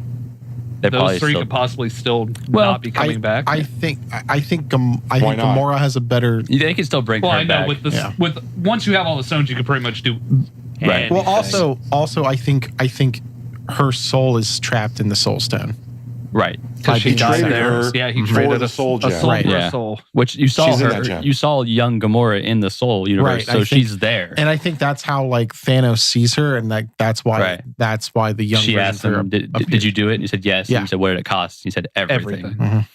those three could possibly still not be coming back. I think Gamora has a better. They can still bring her back. With once you have all the stones, you can pretty much do. Right. Well, also, I think her soul is trapped in the Soul Stone. Right. Because he traded her. Yeah, he traded a soul gem. A soul. Which you saw you saw young Gamora in the Soul universe, so she's there. And I think that's how Thanos sees her, and that's why the young. She asked him, "Did you do it?" And he said, "Yes." Yeah. And he said, "What did it cost?" He said, "Everything."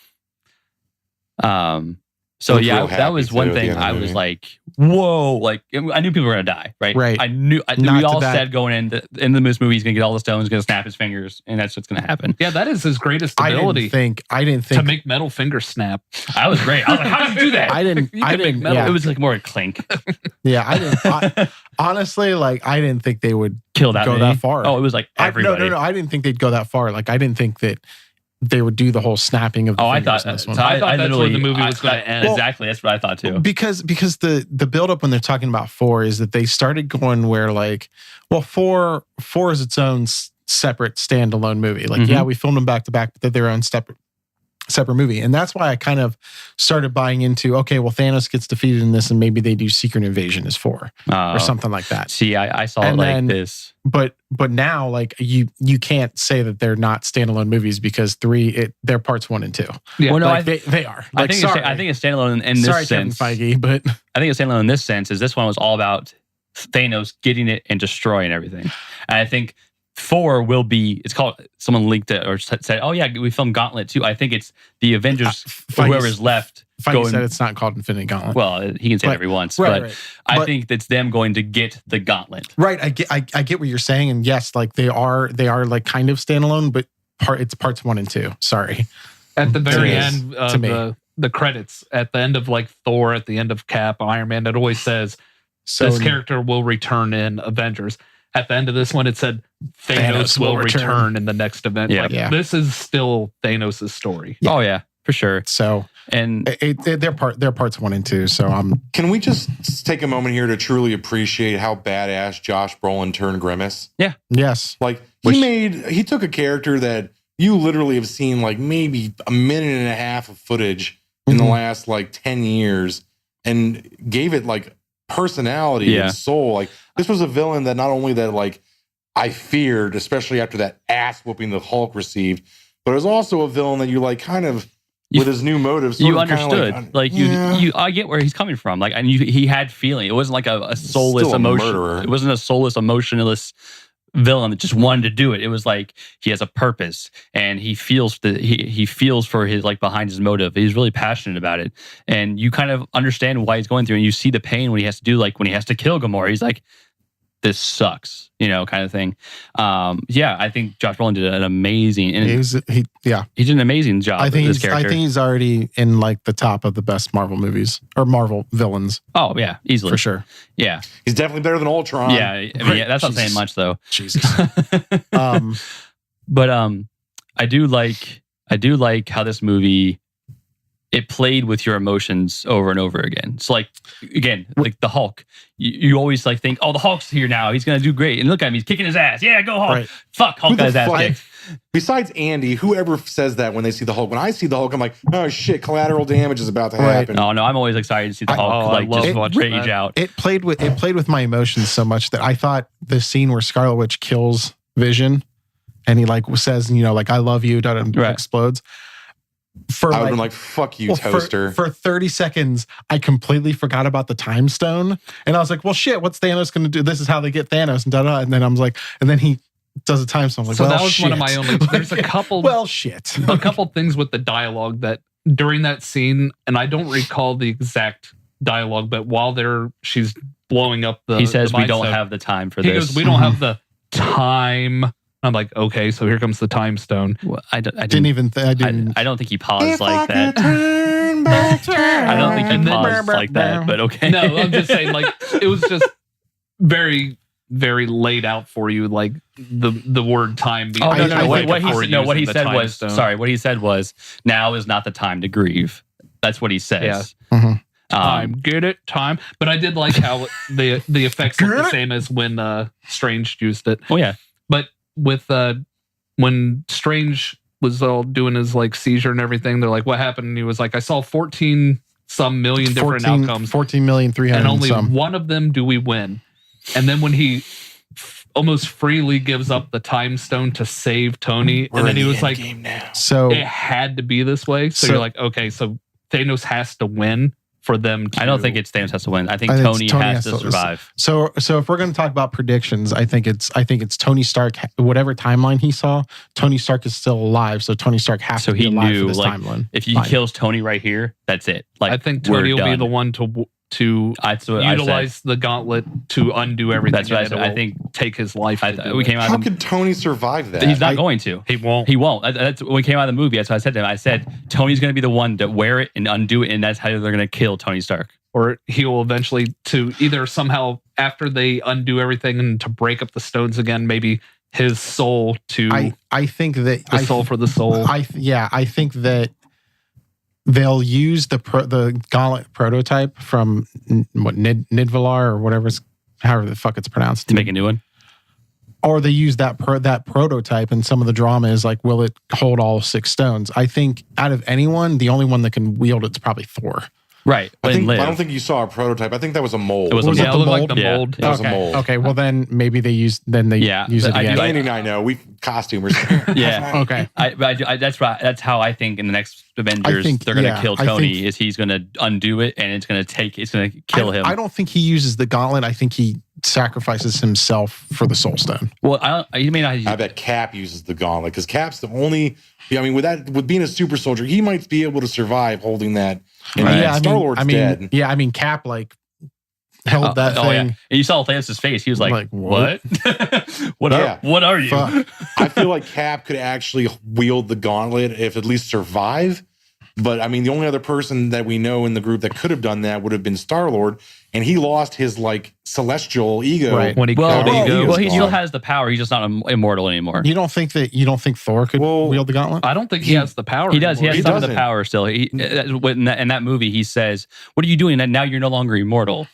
So yeah, that was one thing I was like, whoa, like I knew people were gonna die, right? Right. I knew we all said going in the movie he's gonna get all the stones, gonna snap his fingers, and that's what's gonna happen. Yeah, that is his greatest ability. I didn't think to make metal fingers snap. I was great. I was like, how did you do that? I didn't It was like more a clink. Yeah, I didn't honestly, like I didn't think they would kill that go that far. Oh, it was like everybody. No, I didn't think they'd go that far. Like I didn't think that they would do the whole snapping of the I thought that's where the movie was going to end. Exactly, that's what I thought too. Because the buildup when they're talking about 4 is that they started going where like, well, 4 is its own separate standalone movie. Like, yeah, we filmed them back to back, but they're their own separate movie. And that's why I kind of started buying into, okay, well, Thanos gets defeated in this and maybe they do Secret Invasion as 4 or something like that. See, I saw it like this. But now, like you can't say that they're not standalone movies because 3, they're parts 1 and 2. Yeah. Well, no, like they are. Like, I think it's standalone in this sense. Kevin Feige, but I think it's standalone in this sense. Is this one was all about Thanos getting it and destroying everything, and I think 4 will be. It's called. Someone leaked it or said, "Oh yeah, we filmed Gauntlet too." I think it's the Avengers. Whoever's left. Feige said it's not called Infinity Gauntlet. Well, he can say it every once, but I think it's them going to get the gauntlet. Right. I get what you're saying, and yes, like they are like kind of standalone, but it's parts 1 and 2. Sorry. At the very end of the credits, at the end of like Thor, at the end of Cap, Iron Man, it always says this character will return in Avengers. At the end of this one, it said Thanos will return in the next event. Yeah. This is still Thanos' story. Yeah. Oh yeah, for sure. So and they're parts 1 and 2. So Can we just take a moment here to truly appreciate how badass Josh Brolin turned Grimace? Yeah. Yes. Like he took a character that you literally have seen like maybe a minute and a half of footage in the last like 10 years and gave it like personality and soul. Like this was a villain that not only that like I feared, especially after that ass whooping the Hulk received, but it was also a villain that you like kind of with his new motives. You understood, I get where he's coming from. Like, and he had feeling. It wasn't like a soulless emotion. It wasn't a soulless, emotionless villain that just wanted to do it. It was like he has a purpose and he feels he feels for his like behind his motive. He's really passionate about it, and you kind of understand why he's going through. And you see the pain when he has to do like when he has to kill Gamora. He's like, this sucks, kind of thing. I think Josh Brolin did an amazing. And he did an amazing job. I think he's already in like the top of the best Marvel movies or Marvel villains. Oh yeah, easily for sure. Yeah, he's definitely better than Ultron. Yeah, I mean, that's not saying much though. Jesus. But I do like how this movie. It played with your emotions over and over again. So like, again, like the Hulk, you always like think, oh, the Hulk's here now. He's going to do great. And look at him. He's kicking his ass. Yeah, go Hulk. Right. Fuck, Hulk got his ass kicked. Besides Andy, whoever says that when they see the Hulk, when I see the Hulk, I'm like, oh shit, collateral damage is about to happen. No, I'm always excited to see the Hulk just rage out. It played with my emotions so much that I thought the scene where Scarlet Witch kills Vision and he like says, like, I love you, explodes. I would have been like, fuck you, toaster. For 30 seconds, I completely forgot about the time stone. And I was like, well, shit, what's Thanos going to do? This is how they get Thanos. And da-da. And then I was like, and then he does a time stone. Like, so that was one of my only, there's a couple. Well, shit. A couple things with the dialogue that during that scene, and I don't recall the exact dialogue, but while she's blowing up he says, we don't have the time for this. He goes, we don't have the time. I'm like, okay, so here comes the time stone. Well, I don't think he paused like that. I don't think he paused like that, but okay. No, I'm just saying, like, it was just very, very laid out for you, like the word time. Oh no! What he said was, sorry. What he said was, now is not the time to grieve. That's what he says. Yeah. Time, get it, time. But I did like how the effects look the same as when Strange used it. Oh yeah, but with when Strange was all doing his like seizure and everything, they're like, what happened? And he was like, I saw 14 some million different outcomes. 14,300,000 and only one of them do we win. And then when he almost freely gives up the time stone to save Tony, and then he was like, so it had to be this way. So you're like, okay, so Thanos has to win for them to... I don't think it's Thanos has to win. I think Tony has to survive. So if we're going to talk about predictions, I think it's Tony Stark. Whatever timeline he saw, Tony Stark is still alive. So Tony Stark has to be alive for this timeline. If he kills Tony right here, that's it. Like, I think Tony will be the one to utilize the gauntlet to undo everything. That's what I think. Take his life. How could Tony survive that? He's not going to. He won't. He won't. That's when we came out of the movie. That's what I said to him. I said Tony's going to be the one to wear it and undo it, and that's how they're going to kill Tony Stark. Or he will eventually, to either somehow after they undo everything and to break up the stones again, maybe his soul to. I think that the soul for the soul. I think that they'll use the gauntlet prototype from Nidvalar or however the fuck it's pronounced to make a new one, or they use that prototype, and some of the drama is like, will it hold all 6 stones? I think out of anyone, the only one that can wield it's probably Thor. Right. I don't think you saw a prototype. I think that was a mold. It was a mold. It looked like the mold. It was a mold. Okay. Well, then maybe they use it again. Andy and I know. We costumers. Yeah. Okay. That's how I think in the next Avengers they're going to kill Tony. Is he's going to undo it and it's going to kill him. I don't think he uses the gauntlet. I think he sacrifices himself for the Soul Stone. Well, I bet Cap uses the gauntlet because Cap's the only. I mean, with being a super soldier, he might be able to survive holding that. Right. Yeah, Star-Lord's dead. Yeah, I mean, Cap held that thing. Yeah. And you saw Thanos' face. He was like what? What are you? Fuck. I feel like Cap could actually wield the gauntlet if at least survive. But I mean, the only other person that we know in the group that could have done that would have been Star-Lord, and he lost his celestial ego. Right. When he he still has the power. He's just not immortal anymore. You don't think Thor could wield the gauntlet? I don't think he has the power. He does. Anymore. He has some of the power still. In that movie, he says, "What are you doing? Now you're no longer immortal."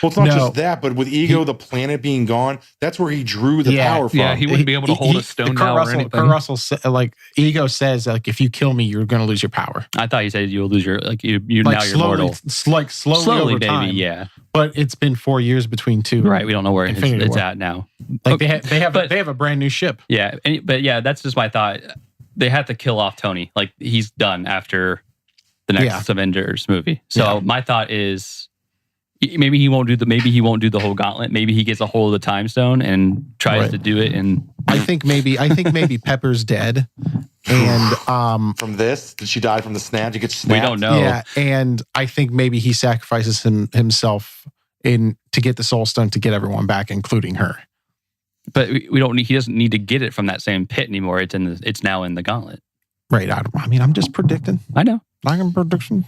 Well, it's not just that, but with Ego, the planet being gone, that's where he drew the power from. Yeah, he wouldn't be able to hold a stone now or anything. Kurt Russell, Ego says, if you kill me, you're going to lose your power. I thought he said you'll lose your, now you're immortal. Slowly over time. Baby, yeah. But it's been 4 years between two. Right, we don't know where it's at now. They have a brand new ship. Yeah, but that's just my thought. They have to kill off Tony. He's done after the next Avengers movie. So my thought is, maybe he won't do the whole gauntlet. Maybe he gets a hold of the time stone and tries to do it. And I think maybe Pepper's dead. And from this, did she die from the snap? Did you get snapped? We don't know. Yeah, and I think maybe he sacrifices himself to get the Soul Stone to get everyone back, including her. But we don't. He doesn't need to get it from that same pit anymore. It's now in the gauntlet. Right. I mean, I'm just predicting. I know. Like a prediction.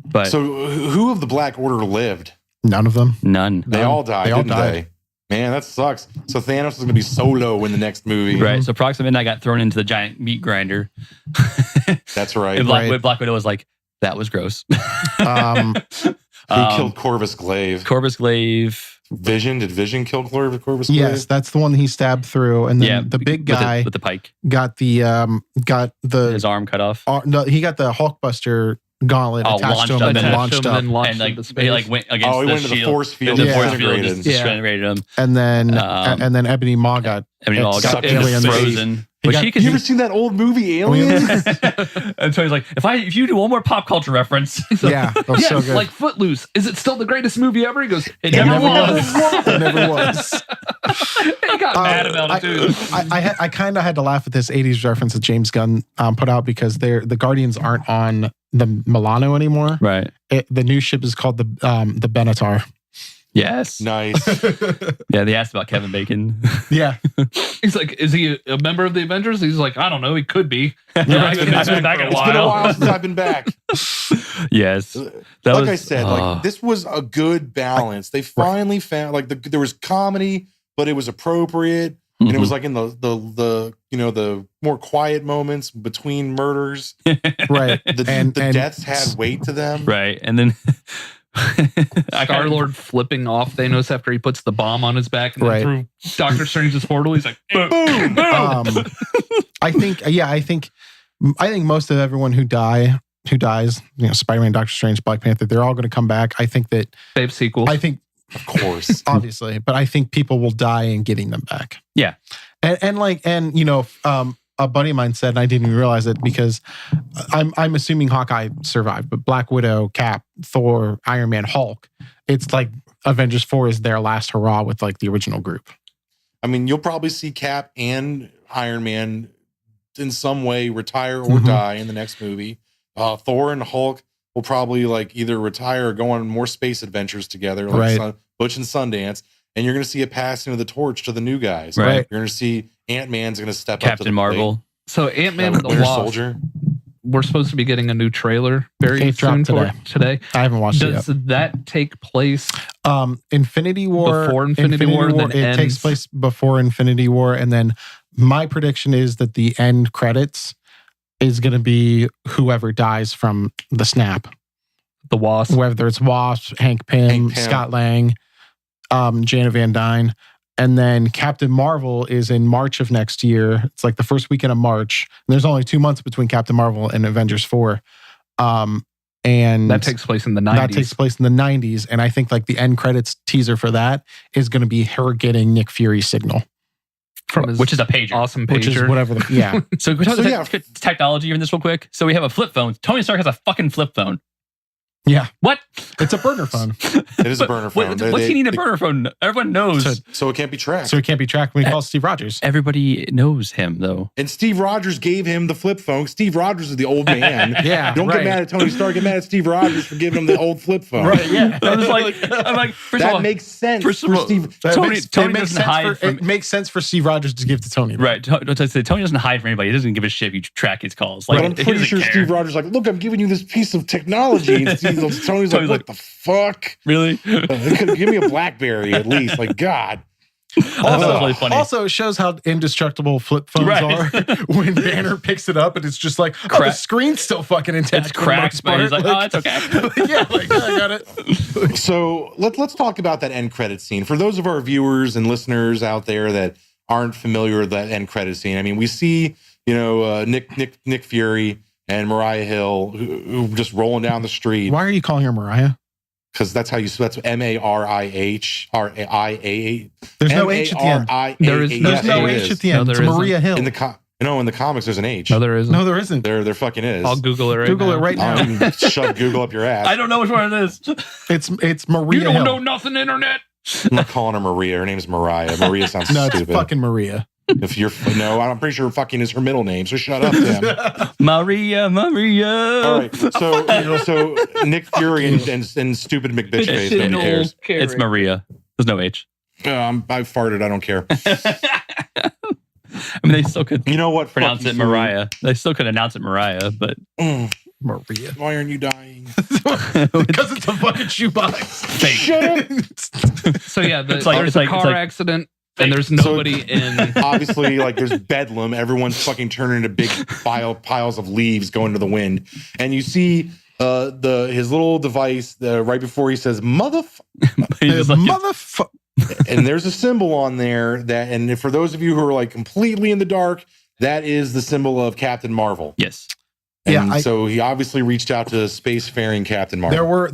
But so, who of the Black Order lived? None of them. None. They all died. Didn't they? Man, that sucks. So Thanos is going to be solo in the next movie. Right. So Proxima Midnight got thrown into the giant meat grinder. That's right. And Black Widow was like, that was gross. Who killed Corvus Glaive? Corvus Glaive. Vision? Did Vision kill Corvus Glaive? Yes, that's the one he stabbed through. And then the big guy with the pike got his arm cut off. No, he got the Hulkbuster gauntlet attached to him and then launched up. And he went against he went to the force field. The force field just disintegrated him. And then Ebony Maw got frozen. You ever seen that old movie Aliens? And so he's like, if you do one more pop culture reference. That was so good. Like Footloose. Is it still the greatest movie ever? He goes, it never was. It never was. He got mad about it too. I kind of had to laugh at this 80s reference that James Gunn put out because the Guardians aren't on the Milano anymore. Right. The new ship is called the Benatar. Yes. Nice. Yeah, they asked about Kevin Bacon. Yeah. He's like, is he a member of the Avengers? He's like, I don't know. He could be. It's been back a while. It's been a while since I've been back. Yes. I said, this was a good balance. They finally found, there was comedy, but it was appropriate. And it was like in the more quiet moments between murders. Right. The deaths had weight to them. Right. And then Star-Lord flipping off Thanos after he puts the bomb on his back and then through Doctor Strange's portal, he's like, boom, boom. I think most of everyone who dies, Spider-Man, Doctor Strange, Black Panther, they're all going to come back. I think that they have sequels. I think, of course, obviously, but I think people will die in getting them back. Yeah. a buddy of mine said, and I didn't even realize it because I'm assuming Hawkeye survived, but Black Widow, Cap, Thor, Iron Man, Hulk, it's like Avengers 4 is their last hurrah with like the original group. I mean, you'll probably see Cap and Iron Man in some way retire or die in the next movie. Thor and Hulk will probably like either retire or go on more space adventures together, like Butch and Sundance. And you're going to see a passing of the torch to the new guys. Right. You're going to see Ant-Man's going to step Captain up to the Marvel. plate. So Ant-Man and the Winter Wasp. Soldier. We're supposed to be getting a new trailer very It soon dropped today. I haven't watched it Does yet. that take place Infinity War. before Infinity War? Then it ends? takes place before Infinity War. And then my prediction is that the end credits is going to be whoever dies from the snap. The Wasp. Whether it's Wasp, Hank Pym, Scott Lang, Janet Van Dyne. And then Captain Marvel is in March of next year. It's like the first weekend of March. And there's only 2 months between Captain Marvel and Avengers 4. And that takes place in the 90s. That takes place in the 90s. And I think like the end credits teaser for that is going to be her getting Nick Fury's signal. Which is a pager. Awesome pager. Which is whatever. Yeah. So can we talk about technology in this real quick? So we have a flip phone. Tony Stark has a fucking flip phone. Yeah. What? It's a burner phone. It is a burner phone. What's he need a burner phone? Everyone knows. So it can't be tracked. So it can't be tracked when he calls Steve Rogers. Everybody knows him, though. And Steve Rogers gave him the flip phone. Steve Rogers is the old man. Don't get mad at Tony Stark. Get mad at Steve Rogers for giving him the old flip phone. Right, yeah. I'm like, first of all, makes sense for Steve. Tony doesn't hide from... It makes sense for Steve Rogers to give to Tony. Right. Tony doesn't hide from anybody. He doesn't give a shit if you track his calls. Like, but I'm pretty sure Steve Rogers like, look, I'm giving you this piece of technology. And Tony's like, what the fuck? Really? Give me a BlackBerry at least. Like, God. Also, really funny. Also, it shows how indestructible flip phones are when Banner picks it up and it's just like, the screen's still fucking intact. It's cracked, but he's like, oh, it's okay. Yeah, like, I got it. So let's talk about that end credit scene. For those of our viewers and listeners out there that aren't familiar with that end credit scene, I mean, we see, Nick Fury and Mariah Hill who just rolling down the street. Why are you calling her Mariah? Because that's M-A-R-I-H-R-I-A. There's no H at the end. There's no H at the end. It's Maria Hill. In the comics, there's an H. No, there isn't. No, there isn't. There fucking is. I'll Google it right now. Shove Google up your ass. I don't know which one it is. It's Maria Hill. You don't Hill. know nothing, internet. I'm not calling her Maria. Her name's Mariah. Maria sounds stupid. It's fucking Maria. I'm pretty sure fucking is her middle name, so shut up, Tim. Maria. All right, so Nick Fury and stupid McBitch face, nobody cares. It's Maria. There's no H. I farted. I don't care. I mean, they still could. You know what? Pronounce it Mariah. They still could announce it Mariah, but Maria. Why aren't you dying? Because it's a fucking shoebox. Shut up. So yeah, there's a car accident. And there's nobody in. Obviously, like there's bedlam. Everyone's fucking turning into big piles of leaves going to the wind. And you see his little device right before he says motherfucker. And there's a symbol on there and for those of you who are like completely in the dark, that is the symbol of Captain Marvel. Yes. And so he obviously reached out to spacefaring Captain Marvel.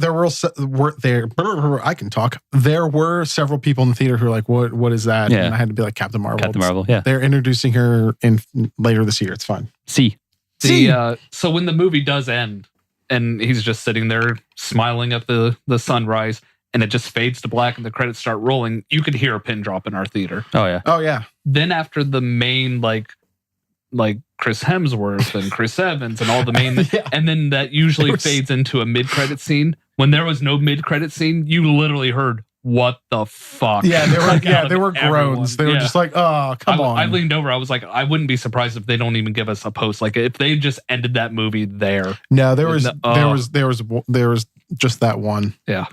I can talk. There were several people in the theater who were like, "What is that?" Yeah. Mm. And I had to be like, "Captain Marvel." Captain Marvel. Yeah. They're introducing her in later this year. It's fun. See. So when the movie does end, and he's just sitting there smiling at the sunrise, and it just fades to black, and the credits start rolling, you could hear a pin drop in our theater. Oh yeah. Oh yeah. Then after the main like Chris Hemsworth and Chris Evans and all the main, and then that usually fades into a mid-credit scene. When there was no mid-credit scene, you literally heard, "What the fuck?" Yeah, they were groans. They were just like, "Oh, come on." I leaned over. I was like, I wouldn't be surprised if they don't even give us a post. Like if they just ended that movie there. No, there was just that one. Yeah.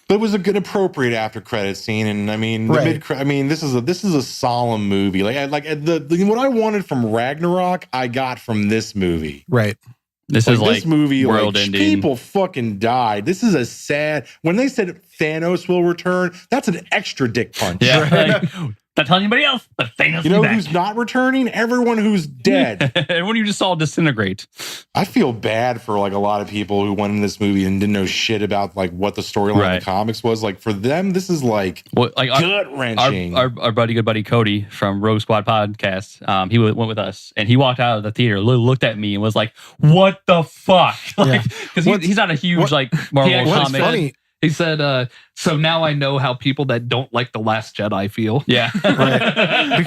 But it was a good appropriate after credit scene, and I mean, this is a solemn movie. Like what I wanted from Ragnarok, I got from this movie. Right. This is like this movie. World like, ending. People fucking died. This is a sad. When they said Thanos will return, that's an extra dick punch. Yeah. Not telling anybody else, but Thanos. You know who's not returning? Everyone who's dead. Everyone you just saw disintegrate. I feel bad for like a lot of people who went in this movie and didn't know shit about like what the storyline of the comics was. Like for them, this is like gut wrenching. Our good buddy Cody from Rogue Squad podcast, he went with us and he walked out of the theater, looked at me and was like, "What the fuck?" Because he's not a huge like Marvel comic. Funny. He said, so now I know how people that don't like The Last Jedi feel. Yeah. Right.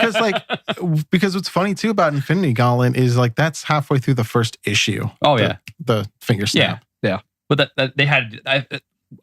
Because what's funny too about Infinity Gauntlet is like that's halfway through the first issue. Oh, yeah. The finger snap. Yeah. But that they had,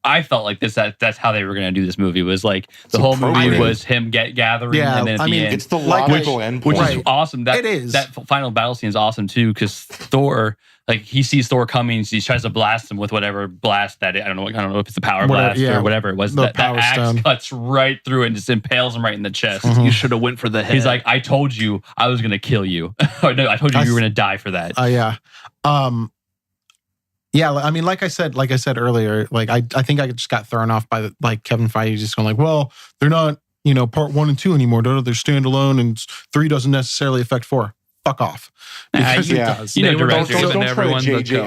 I felt like that's how they were going to do this movie was like the whole movie was him gathering. Yeah, and then at the end. It's the logical endpoint. Which is awesome. It is. That final battle scene is awesome too because Thor, like he sees Thor coming, so he tries to blast him with whatever blast that I don't know if it's the power blast or whatever it was. That axe stone cuts right through it and just impales him right in the chest. Mm-hmm. You should have went for the head. He's like, I told you I was going to kill you. Or no, I told you you were going to die for that. Yeah. Yeah, I mean, like I said earlier, like I think I just got thrown off by like Kevin Feige just going like, well, they're not, part 1 and 2 anymore. They're standalone, and 3 doesn't necessarily affect 4. Fuck off. Because it does. Don't try J.J.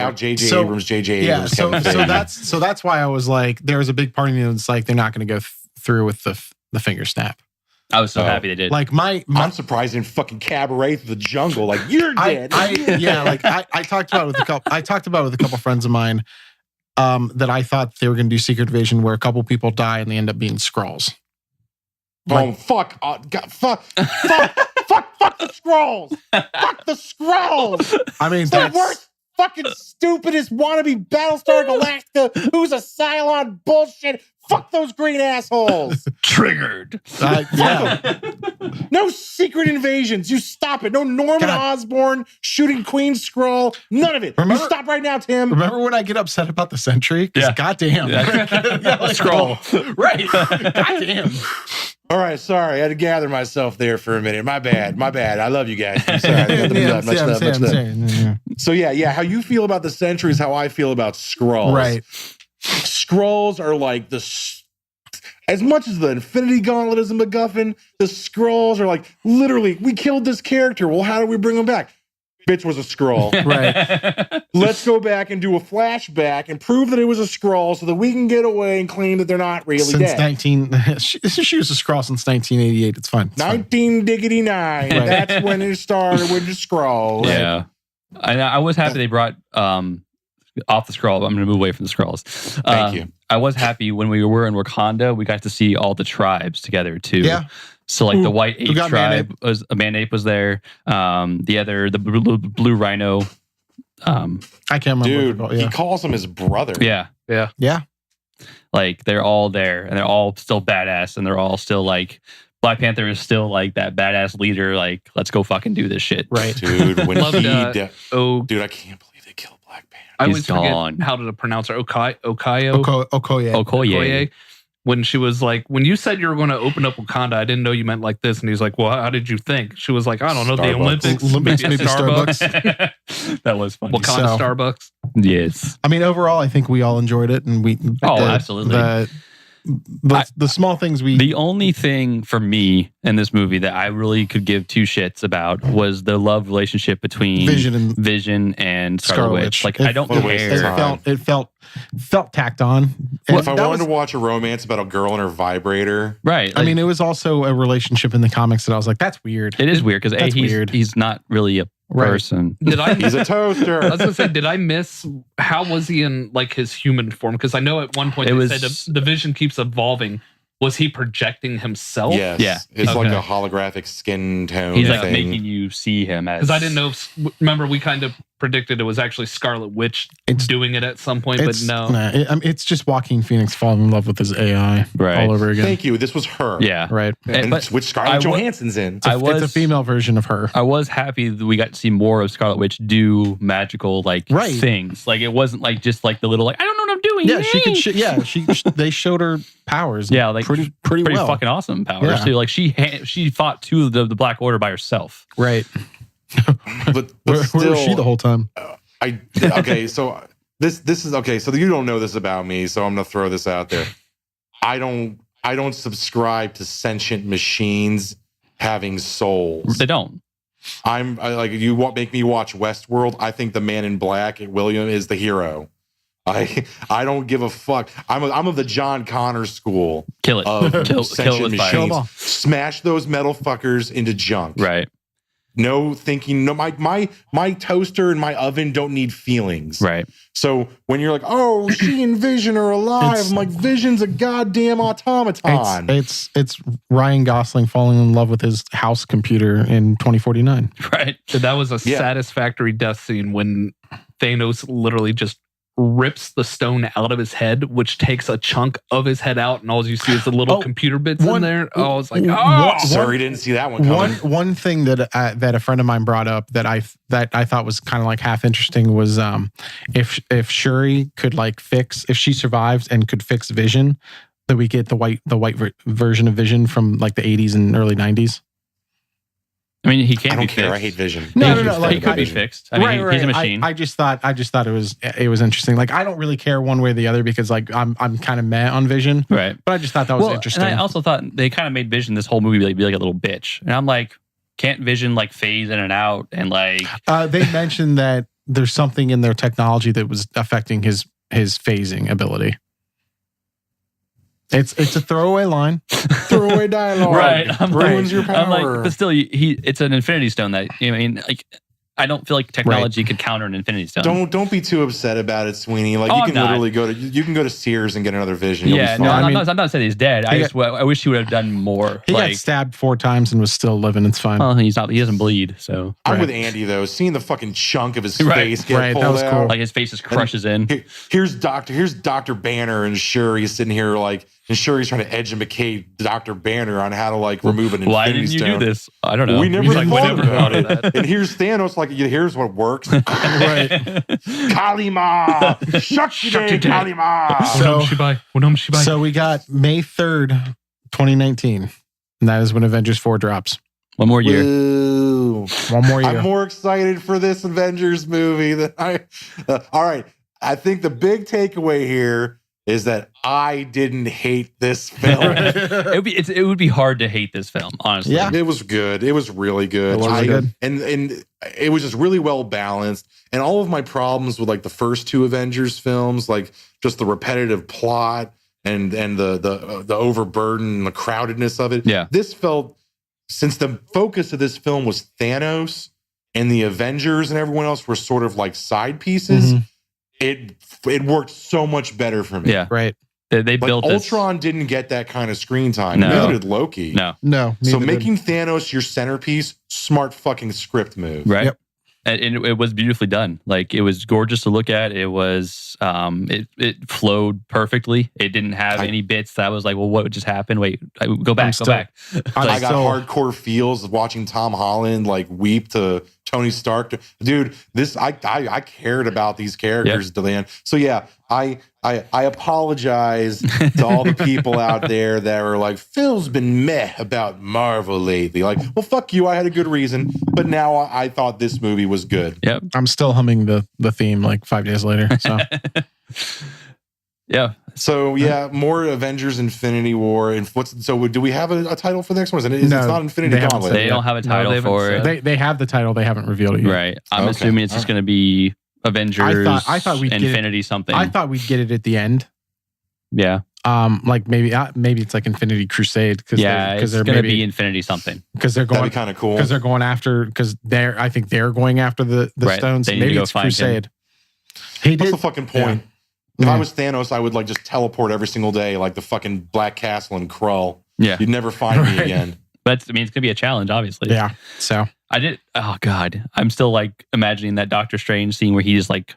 Abrams, J.J. Abrams. Yeah, so that's why I was like, there was a big part of me that's like, they're not going to go through with the finger snap. I was so happy they did. Like I'm surprised in fucking Cabaret through the Jungle. Like you're dead. I talked about it with a couple friends of mine that I thought they were going to do Secret Invasion where a couple people die and they end up being Skrulls. Fuck! God, fuck the Skrulls! Fuck the Skrulls! I mean, it's the worst, fucking stupidest wannabe Battlestar Galactica who's a Cylon bullshit. Fuck those green assholes. Triggered. Yeah. No secret invasions. You stop it. No Norman Osborn shooting Queen Skrull. None of it. You stop right now, Tim. Remember when I get upset about the Sentry? Yeah. Goddamn. Skrull. Right. Goddamn. All right, sorry. I had to gather myself there for a minute. My bad. I love you guys. I'm sorry. Much love. So yeah. How you feel about the Sentry is how I feel about Skrulls. Right. Skrulls are like as much as the Infinity Gauntlet is a MacGuffin, the Skrulls are like, literally, we killed this character. Well, how do we bring him back? Bitch was a Skrull. Right. Let's go back and do a flashback and prove that it was a Skrull so that we can get away and claim that they're not really dead. She was a Skrull since 1988. It's fine. 1999. Right. That's when it started with the Skrull. Yeah. Right? I was happy they brought off the Skrull, but I'm going to move away from the Skrulls. Thank you. I was happy when we were in Wakanda, we got to see all the tribes together too. Yeah. So like the White Ape tribe Man-Ape was there. The blue Rhino. I can't remember. Dude, he calls him his brother. Yeah. Like they're all there and they're all still badass and they're all still like Black Panther is still like that badass leader. Like, let's go fucking do this shit. Right. Dude, when Loved, dude, I can't believe they killed Black Panther. I always forget how to pronounce her. Okoye. When she was like, when you said you were going to open up Wakanda, I didn't know you meant like this. And he's like, well, how did you think? She was like, I don't know, the Olympics, maybe Starbucks. That was funny. Wakanda Starbucks. Yes. I mean, overall, I think we all enjoyed it, and absolutely. The small things The only thing for me in this movie that I really could give two shits about was the love relationship between Vision and Scarlet Witch. Like, I don't care. It felt tacked on. Well, if I wanted to watch a romance about a girl and her vibrator, right? I mean, it was also a relationship in the comics that I was like, that's weird. It is weird because he's not really a person. He's a toaster. I was gonna say, did I miss how was he in like his human form? Because I know at one point they said the Vision keeps evolving. Was he projecting himself? Yes. Yeah. It's like a holographic skin tone. He's like making you see him as. Because I didn't know. Remember, we kind of predicted it was actually Scarlet Witch doing it at some point, but no. It's just Joaquin Phoenix falling in love with his AI all over again. Thank you. This was her. Yeah. Right. And which Scarlett Johansson's in. It's a female version of her. I was happy that we got to see more of Scarlet Witch do magical things. Like it wasn't like just like the little like I don't know what I'm doing. Yeah, she could. They showed her powers. Yeah, like pretty well. Fucking awesome powers. Yeah. So like she fought two of the Black Order by herself. Right. but where was she the whole time? So this is okay. So you don't know this about me, so I'm gonna throw this out there. I don't subscribe to sentient machines having souls. They don't. I make me watch Westworld. I think the Man in Black, William, is the hero. I don't give a fuck. I'm of the John Connor school. Kill it. Kill it with fire. Smash those metal fuckers into junk. Right. No thinking. No, my toaster and my oven don't need feelings. Right. So when you're like, oh, she and Vision are alive, I'm like, Vision's a goddamn automaton. It's Ryan Gosling falling in love with his house computer in 2049. Right. So that was a satisfactory death scene when Thanos literally just rips the stone out of his head, which takes a chunk of his head out, and all you see is the little computer bits in there. I was like, sorry, didn't see that one coming. One thing that a friend of mine brought up that I thought was kind of like half interesting was if Shuri could if she survives and could fix Vision, that we get the white version of Vision from like the 80s and early 90s. I mean, he can't. I don't be care. fixed. I hate Vision. No. Like, he could be fixed. I mean, he's a machine. I just thought it was interesting. Like, I don't really care one way or the other because like I'm kind of meh on Vision. Right. But I just thought that was interesting. And I also thought they kind of made Vision this whole movie be like a little bitch, and I'm like, can't Vision like phase in and out and like? They mentioned that there's something in their technology that was affecting his phasing ability. It's a throwaway line, throwaway dialogue. Right, ruins your power. I'm like, but still, it's an Infinity Stone that I mean, like, I don't feel like technology could counter an Infinity Stone. Don't be too upset about it, Sweeney. Like you can literally go to Sears and get another Vision. Yeah, no, I'm not saying he's dead. I wish he would have done more. He got stabbed 4 times and was still living. It's fine. Well, he doesn't bleed. So I'm with Andy though. Seeing the fucking chunk of his face get pulled that was out, cool. Like his face just crushes in. Here's Dr. Banner and Shuri's sitting here like. And Shuri's trying to educate Dr. Banner on how to like remove an Infinity Why didn't you Stone. do this? I don't know. We never thought about it. that. And here's Thanos like, here's what works. Right. Kalima! Shakti Kalima! So we got May 3rd, 2019. And that is when Avengers 4 drops. One more year. Ooh. One more year. I'm more excited for this Avengers movie than all right. I think the big takeaway here is that I didn't hate this film. It would be hard to hate this film, honestly. Yeah. It was good. It was really good. It was good. And it was just really well balanced. And all of my problems with like the first 2 Avengers films, like just the repetitive plot and the overburden and the crowdedness of it. Yeah. This felt, since the focus of this film was Thanos and the Avengers and everyone else were sort of like side pieces. Mm-hmm. It worked so much better for me. Yeah, right. They built Ultron didn't get that kind of screen time. No. Neither did Loki. No. So making Thanos your centerpiece, smart fucking script move. Right. Yep. And it was beautifully done. Like, it was gorgeous to look at. It was it flowed perfectly. It didn't have any bits that was like, well, what just happened? Wait, go back. I got hardcore feels watching Tom Holland like weep to Tony Stark. Dude, I cared about these characters, Delan. So yeah, I apologize to all the people out there that were like, Phil's been meh about Marvel lately. Like, well, fuck you. I had a good reason, but now I thought this movie was good. Yep. I'm still humming the theme like 5 days later. So yeah. So yeah, more Avengers Infinity War. And do we have a title for the next one? It's not Infinity Gauntlet. They don't have a title for it. They have the title. They haven't revealed it yet. Right. I'm assuming it's just going to be Avengers. I thought we'd Infinity something. I thought we'd get it at the end. Yeah. Like maybe it's like Infinity Crusade because it's going to be Infinity something because they're going that'd be kind of cool because they're going after I think they're going after the stones. Maybe it's Crusade. What's the fucking point? Yeah. If I was Thanos, I would like just teleport every single day like the fucking Black Castle and Krull. Yeah, you'd never find me again. It's going to be a challenge, obviously. Yeah. So I did. Oh God, I'm still like imagining that Doctor Strange scene where he just like.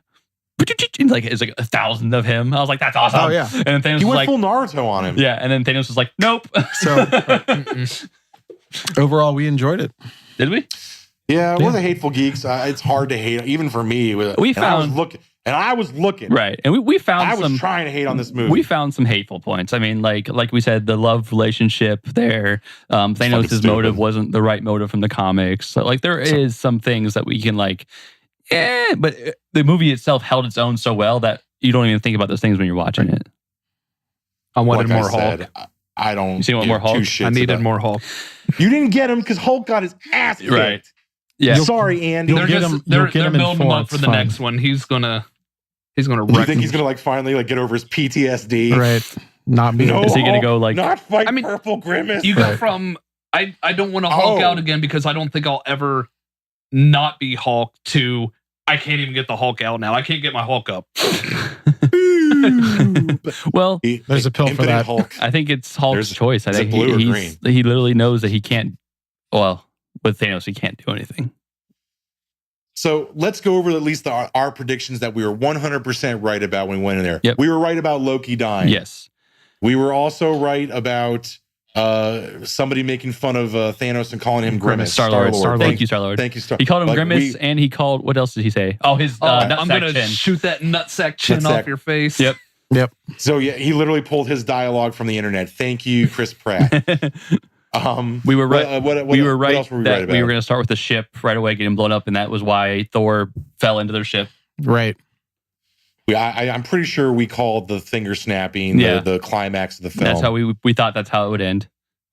It's like 1,000 of him. I was like, that's awesome. Oh yeah. And then Thanos he went like full Naruto on him. Yeah, and then Thanos was like, nope. So overall, we enjoyed it. Did we? Yeah, we're the hateful geeks. It's hard to hate, even for me. I was looking. Right. And we found I was trying to hate on this movie. We found some hateful points. I mean, like we said, the love relationship there. Thanos' motive wasn't the right motive from the comics. So, like, there is some things that we can like, but the movie itself held its own so well that you don't even think about those things when you're watching it. I wanted more Hulk. I don't. You see more Hulk? I needed more Hulk. You didn't get him because Hulk got his ass kicked. Right. Yeah. Sorry, Andy. They're building him up for the next one. He's gonna wreck. You think he's gonna like finally like get over his PTSD? Right. Not be. No, is he gonna go like not fight Purple Grimace? You go from I don't want to Hulk out again because I don't think I'll ever not be Hulk to I can't even get the Hulk out now. I can't get my Hulk up. Well, there's a pill for that. Hulk. I think it's Hulk's choice. I think blue or green. He literally knows that he can't. Well, with Thanos, he can't do anything. So let's go over at least our predictions that we were 100% right about when we went in there. Yep. We were right about Loki dying. Yes. We were also right about somebody making fun of Thanos and calling him Grimace. Star-Lord. Thank you, Star-Lord. Thank you, He called him Grimace, and he called, what else did he say? Oh, his I'm going to shoot that nutsack chin off your face. Yep. So yeah, he literally pulled his dialogue from the internet. Thank you, Chris Pratt. We were right. We were right about? We were going to start with the ship right away, getting blown up, and that was why Thor fell into their ship. Right. I'm pretty sure we called the finger snapping the climax of the film. That's how we thought that's how it would end.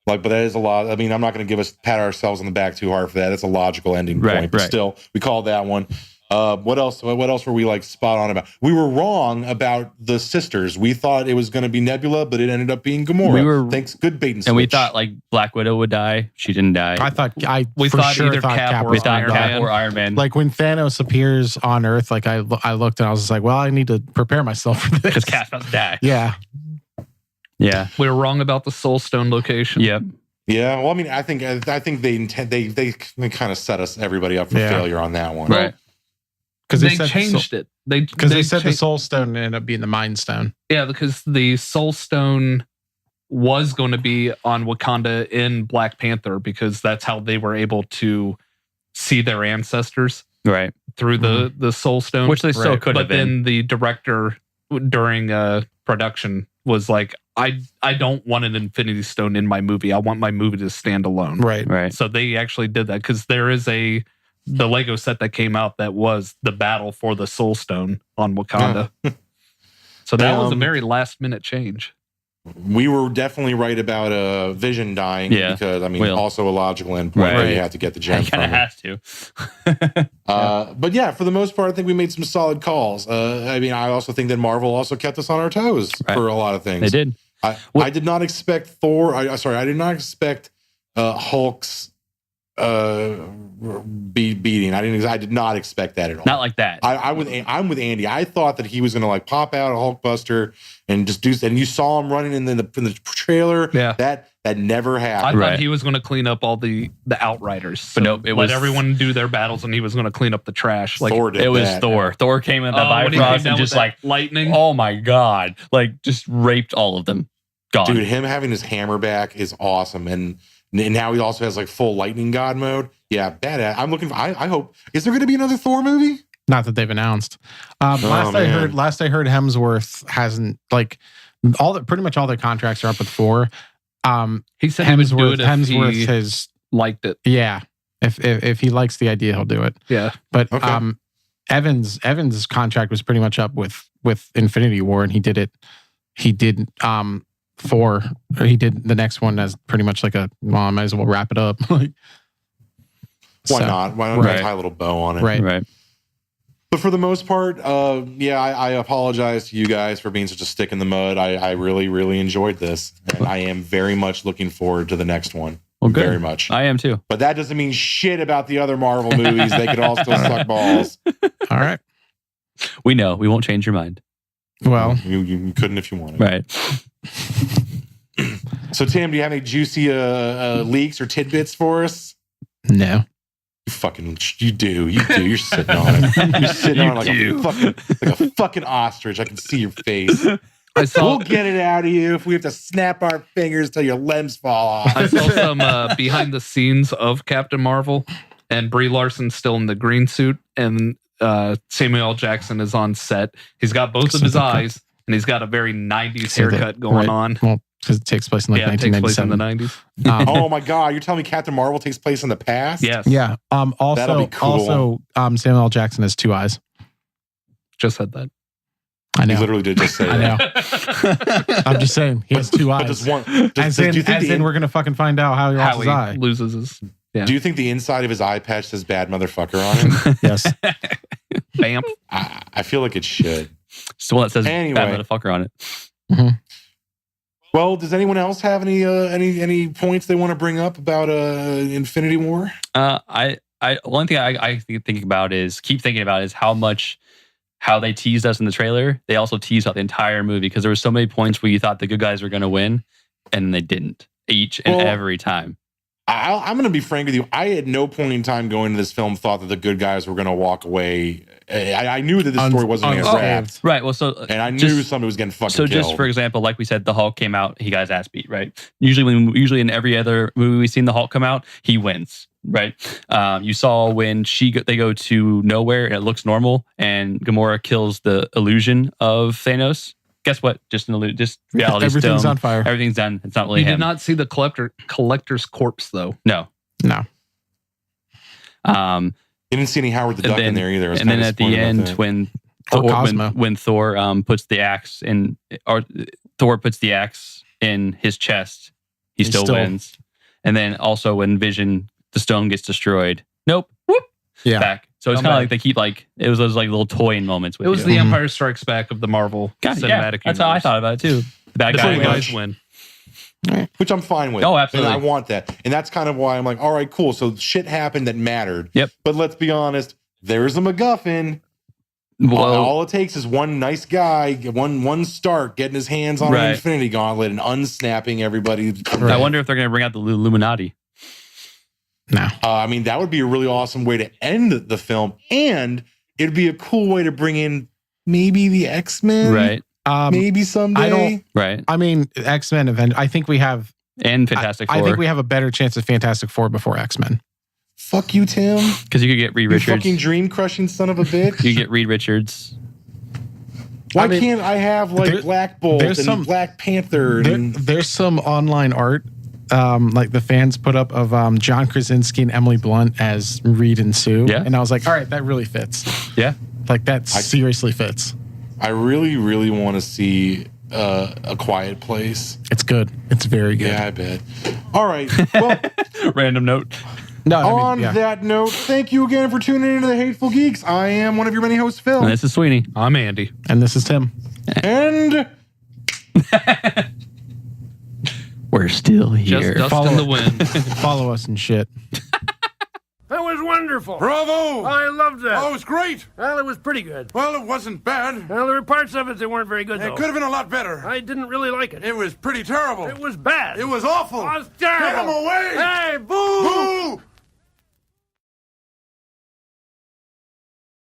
But that is a lot. I mean, I'm not going to pat ourselves on the back too hard for that. It's a logical ending point. But still, we called that one. What else were we like spot on about? We were wrong about the sisters. We thought it was going to be Nebula, but it ended up being Gamora. Thanks, good bait and switch. And we thought like Black Widow would die. She didn't die. We thought either Cap or Iron Man. Like when Thanos appears on Earth, like I looked and I was just like, well, I need to prepare myself for this because Cap's about to die. Yeah. We were wrong about the Soul Stone location. Yep. Yeah. Well, I mean, I think they kind of set everybody up for failure on that one. Right. Because they changed it. They said the Soul Stone ended up being the Mind Stone. Yeah, because the Soul Stone was going to be on Wakanda in Black Panther because that's how they were able to see their ancestors through the Soul Stone, which they still could have been. But then the director during production was like, I don't want an Infinity Stone in my movie. I want my movie to stand alone. Right. So they actually did that because there is the Lego set that came out that was the battle for the Soul Stone on Wakanda. So that was a very last minute change. We were definitely right about Vision dying because I mean also a logical endpoint where you have to get the gem. You kind of has to. But yeah, for the most part, I think we made some solid calls. I mean, I also think that Marvel also kept us on our toes for a lot of things. They did. I did not expect Thor. I did not expect Hulk's beating. I did not expect that at all. Not like that. I'm with Andy. I thought that he was gonna like pop out a Hulkbuster and just do. And you saw him running in the trailer. Yeah, that never happened. I thought he was going to clean up all the Outriders, but nope. It was everyone do their battles, and he was going to clean up the trash. Like Thor did it was that. Thor. Thor came in the Bifrost and just like lightning. Oh my god! Like just raped all of them. Gone. Dude, him having his hammer back is awesome, and now he also has like full lightning god mode. Yeah, badass. I'm looking for. I hope. Is there going to be another Thor movie? Not that they've announced. Last I heard, Hemsworth hasn't like pretty much all their contracts are up with Thor. He said Hemsworth has liked it. Yeah, if he likes the idea, he'll do it. Yeah, but Evan's contract was pretty much up with Infinity War, and he did it. He did Thor. He did the next one as pretty much like I might as well wrap it up. Why not? Why not tie a little bow on it? Right. But for the most part, I apologize to you guys for being such a stick in the mud. I really, really enjoyed this. And I am very much looking forward to the next one. Well, good. Very much. I am too. But that doesn't mean shit about the other Marvel movies. They could all still suck balls. All right. We know. We won't change your mind. Well, you couldn't if you wanted. Right. So, Tim, do you have any juicy leaks or tidbits for us? No. You do. You're sitting on it. You're sitting on it like a fucking ostrich. I can see your face. We'll get it out of you if we have to snap our fingers till your limbs fall off. I saw some behind the scenes of Captain Marvel, and Brie Larson's still in the green suit, and Samuel L. Jackson is on set. He's got both of his eyes, and he's got a very 90s haircut going on. Well, because it takes place in 1997. It takes place in the 90s. Oh my God! You're telling me Captain Marvel takes place in the past? Yes. Yeah. That'll be cool. Also, Samuel L. Jackson has two eyes. Just said that. I know. He literally did just say I know. I'm just saying he has two eyes. But does one, we're gonna fucking find out how he lost his eye. Loses his. Yeah. Do you think the inside of his eye patch says "bad motherfucker" on it? Yes. Bam. I feel like it should. It's the one that says Anyway. "bad motherfucker" on it. Mm-hmm. Well, does anyone else have any points they want to bring up about Infinity War? One thing I keep thinking about is how they teased us in the trailer. They also teased out the entire movie because there were so many points where you thought the good guys were going to win, and they didn't each and every time. I'm going to be frank with you. I at no point in time going into this film thought that the good guys were going to walk away. I knew that this story wasn't going to wrap. Right. Well, and I knew somebody was getting fucking killed. So just for example, like we said, the Hulk came out, he got his ass beat, right? Usually in every other movie we've seen the Hulk come out, he wins, right? You saw when they go to nowhere and it looks normal, and Gamora kills the illusion of Thanos. Guess what? Just reality. Everything's stone. on fire. Everything's done. It's not really You him. did not see the collector's corpse though. No. No. You didn't see any Howard the Duck in there either. And then at the end, when Thor puts the axe in, or Thor puts the axe in his chest, he still wins. And then also when Vision, the stone gets destroyed. Nope. Whoop. Yeah. Back. So it's kind of like they keep it was those like little toying moments. With it was the Empire Strikes Back of the Marvel cinematic. That's how I thought about it too. The bad guys win. Which I'm fine with. Oh, absolutely. And I want that. And that's kind of why I'm like, all right, cool. So shit happened that mattered. Yep. But let's be honest, there's a MacGuffin. Well, all it takes is one nice guy, one Stark getting his hands on an Infinity Gauntlet and unsnapping everybody. I wonder if they're going to bring out the Illuminati. No. I mean, that would be a really awesome way to end the film. And it'd be a cool way to bring in maybe the X-Men. Right. Maybe someday. I mean, X-Men Avengers. I think we have Fantastic Four. I think we have a better chance of Fantastic Four before X-Men. Fuck you, Tim. Because you could get Reed Richards. Fucking dream crushing son of a bitch. You get Reed Richards. Why can't I have Black Bolt and Black Panther? There's some online art, like the fans put up of John Krasinski and Emily Blunt as Reed and Sue. Yeah. And I was like, all right, that really fits. Yeah. Like that seriously fits. I really, really want to see A Quiet Place. It's good. It's very good. Yeah, I bet. All right. Well, random note. No. On that note, thank you again for tuning into the Hateful Geeks. I am one of your many hosts, Phil. And this is Sweeney. I'm Andy. And this is Tim. And we're still here. Just dust in the wind. Follow us and shit. That was wonderful. Bravo! I loved that. Oh, it was great. Well, it was pretty good. Well, it wasn't bad. Well, there were parts of it that weren't very good, though. It could have been a lot better. I didn't really like it. It was pretty terrible. It was bad. It was awful. It was terrible. Get him away! Hey!